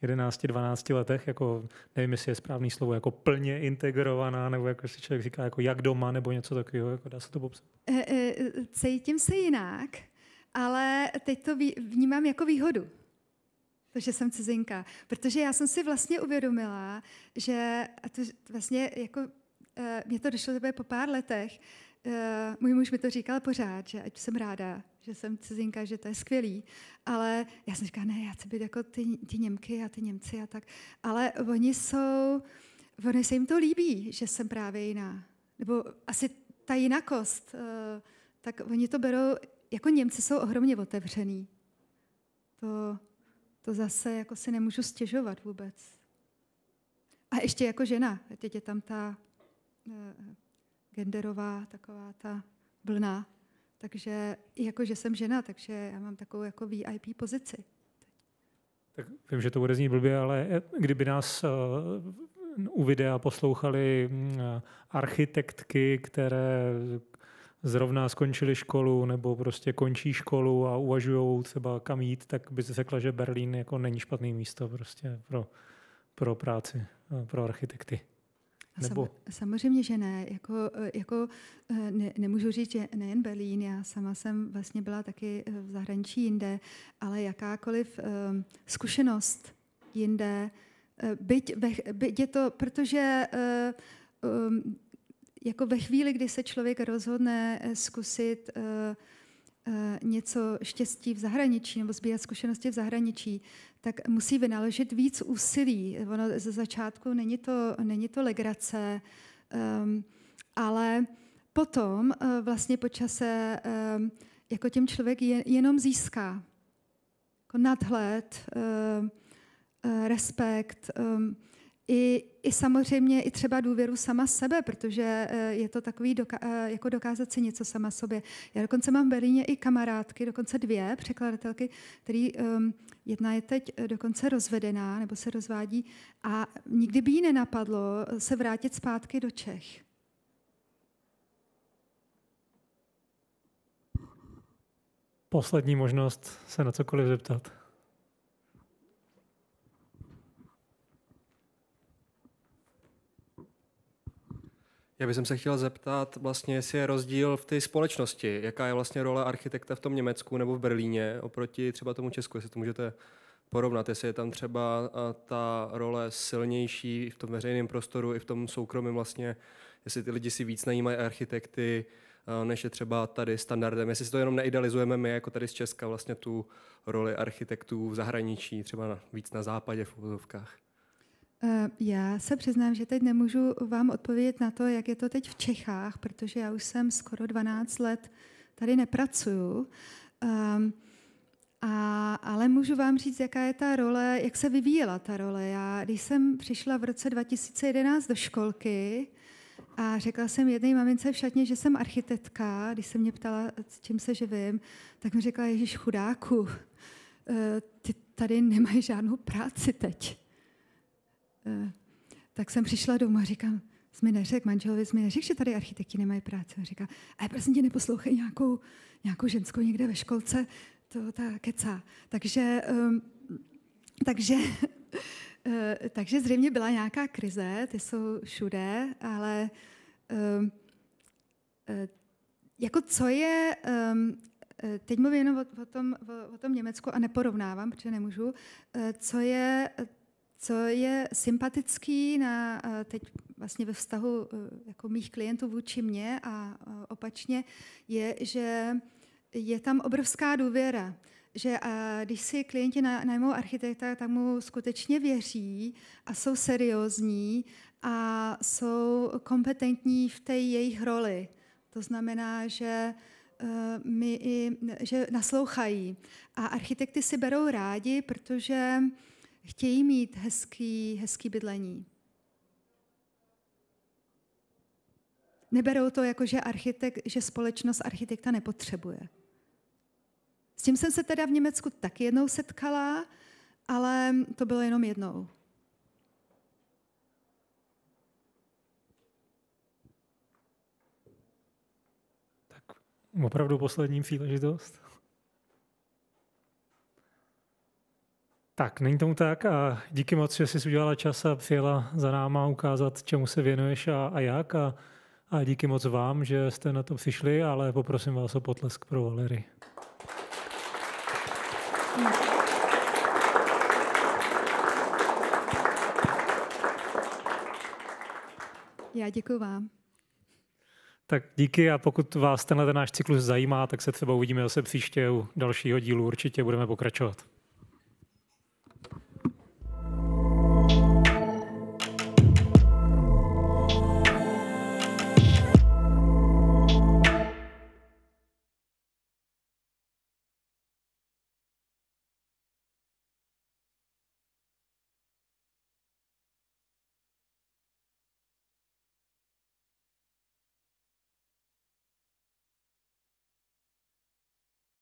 11-12 letech, jako nevím, jestli je správný slovo, jako plně integrovaná, nebo jako si člověk říká, jako jak doma, nebo něco takového, jako dá se to popsat? Cítím se jinak, ale teď to vnímám jako výhodu, že jsem cizinka, protože já jsem si vlastně uvědomila, že a to vlastně jako mně to došlo po pár letech. Můj muž mi to říkal pořád, že ať jsem ráda, že jsem cizinka, že to je skvělý. Ale já jsem říkala, ne, já chci být jako ty Němky a ty Němci a tak. Ale oni se jim to líbí, že jsem právě jiná. Nebo asi ta jinakost. Tak oni to berou, jako Němci jsou ohromně otevřený. To zase jako si nemůžu stěžovat vůbec. A ještě jako žena, teď je tam ta genderová taková ta vlna. Takže jako, že jsem žena, takže já mám takovou jako VIP pozici. Tak vím, že to bude znít blbě, ale kdyby nás u videa poslouchali architektky, které zrovna skončily školu nebo prostě končí školu a uvažují třeba kam jít, tak by se řekla, že Berlín jako není špatné místo prostě pro práci, pro architekty. Samozřejmě, že ne. Nemůžu říct, že nejen Berlín, já sama jsem vlastně byla taky v zahraničí jinde, ale jakákoliv zkušenost jinde, byť je to, protože jako ve chvíli, kdy se člověk rozhodne zkusit něco štěstí v zahraničí nebo sbírat zkušenosti v zahraničí, tak musí vynaložit víc úsilí. Ono ze začátku není to legrace, ale potom vlastně po čase jako tím člověk jenom získá jako nadhled, respekt, i samozřejmě i třeba důvěru sama sebe, protože je to takový jako dokázat si něco sama sobě. Já dokonce mám v Berlíně i kamarádky, dokonce 2 překladatelky, který jedna je teď dokonce rozvedená nebo se rozvádí a nikdy by jí nenapadlo se vrátit zpátky do Čech. Poslední možnost se na cokoliv zeptat. Já bych se chtěl zeptat, vlastně, jestli je rozdíl v té společnosti. Jaká je vlastně role architekta v tom Německu nebo v Berlíně oproti třeba tomu Česku, jestli to můžete porovnat, jestli je tam třeba ta role silnější v tom veřejném prostoru i v tom soukromém vlastně, jestli ty lidi si víc najímají architekty, než je třeba tady standardem. Jestli si to jenom neidealizujeme my, jako tady z Česka, vlastně tu roli architektů v zahraničí, třeba víc na západě v uvozovkách. Já se přiznám, že teď nemůžu vám odpovědět na to, jak je to teď v Čechách, protože já už jsem skoro 12 let tady nepracuju. Ale můžu vám říct, jaká je ta role, jak se vyvíjela ta role. Já, když jsem přišla v roce 2011 do školky a řekla jsem jedné mamince v šatně, že jsem architektka, když se mě ptala, s čím se živím, tak mi řekla, Ježíš chudáku, ty tady nemají žádnou práci teď. Tak jsem přišla domů a říkám, manželovi jsi mi neřekl, že tady architekti nemají práci. A říká, ale prosím tě, neposlouchej nějakou ženskou někde ve školce, to ta kecá. Takže zřejmě byla nějaká krize, ty jsou všude, ale jako co je, teď mluvím jenom o tom Německu a neporovnávám, protože nemůžu, co je sympatický teď vlastně ve vztahu jako mých klientů vůči mně a opačně, je, že je tam obrovská důvěra. Že když si klienti najmou architekta, tak mu skutečně věří a jsou seriózní a jsou kompetentní v té jejich roli. To znamená, že že naslouchají. A architekty si berou rádi, protože chtějí mít hezký bydlení. Neberou to jako, že společnost architekta nepotřebuje. S tím jsem se teda v Německu taky jednou setkala, ale to bylo jenom jednou. Tak opravdu poslední příležitost. Tak, není tomu tak a díky moc, že jsi udělala čas a přijela za náma ukázat, čemu se věnuješ a jak. A díky moc vám, že jste na to přišli, ale poprosím vás o potlesk pro Valerii. Já děkuji vám. Tak díky a pokud vás tenhle náš cyklus zajímá, tak se třeba uvidíme zase příště u dalšího dílu, určitě budeme pokračovat.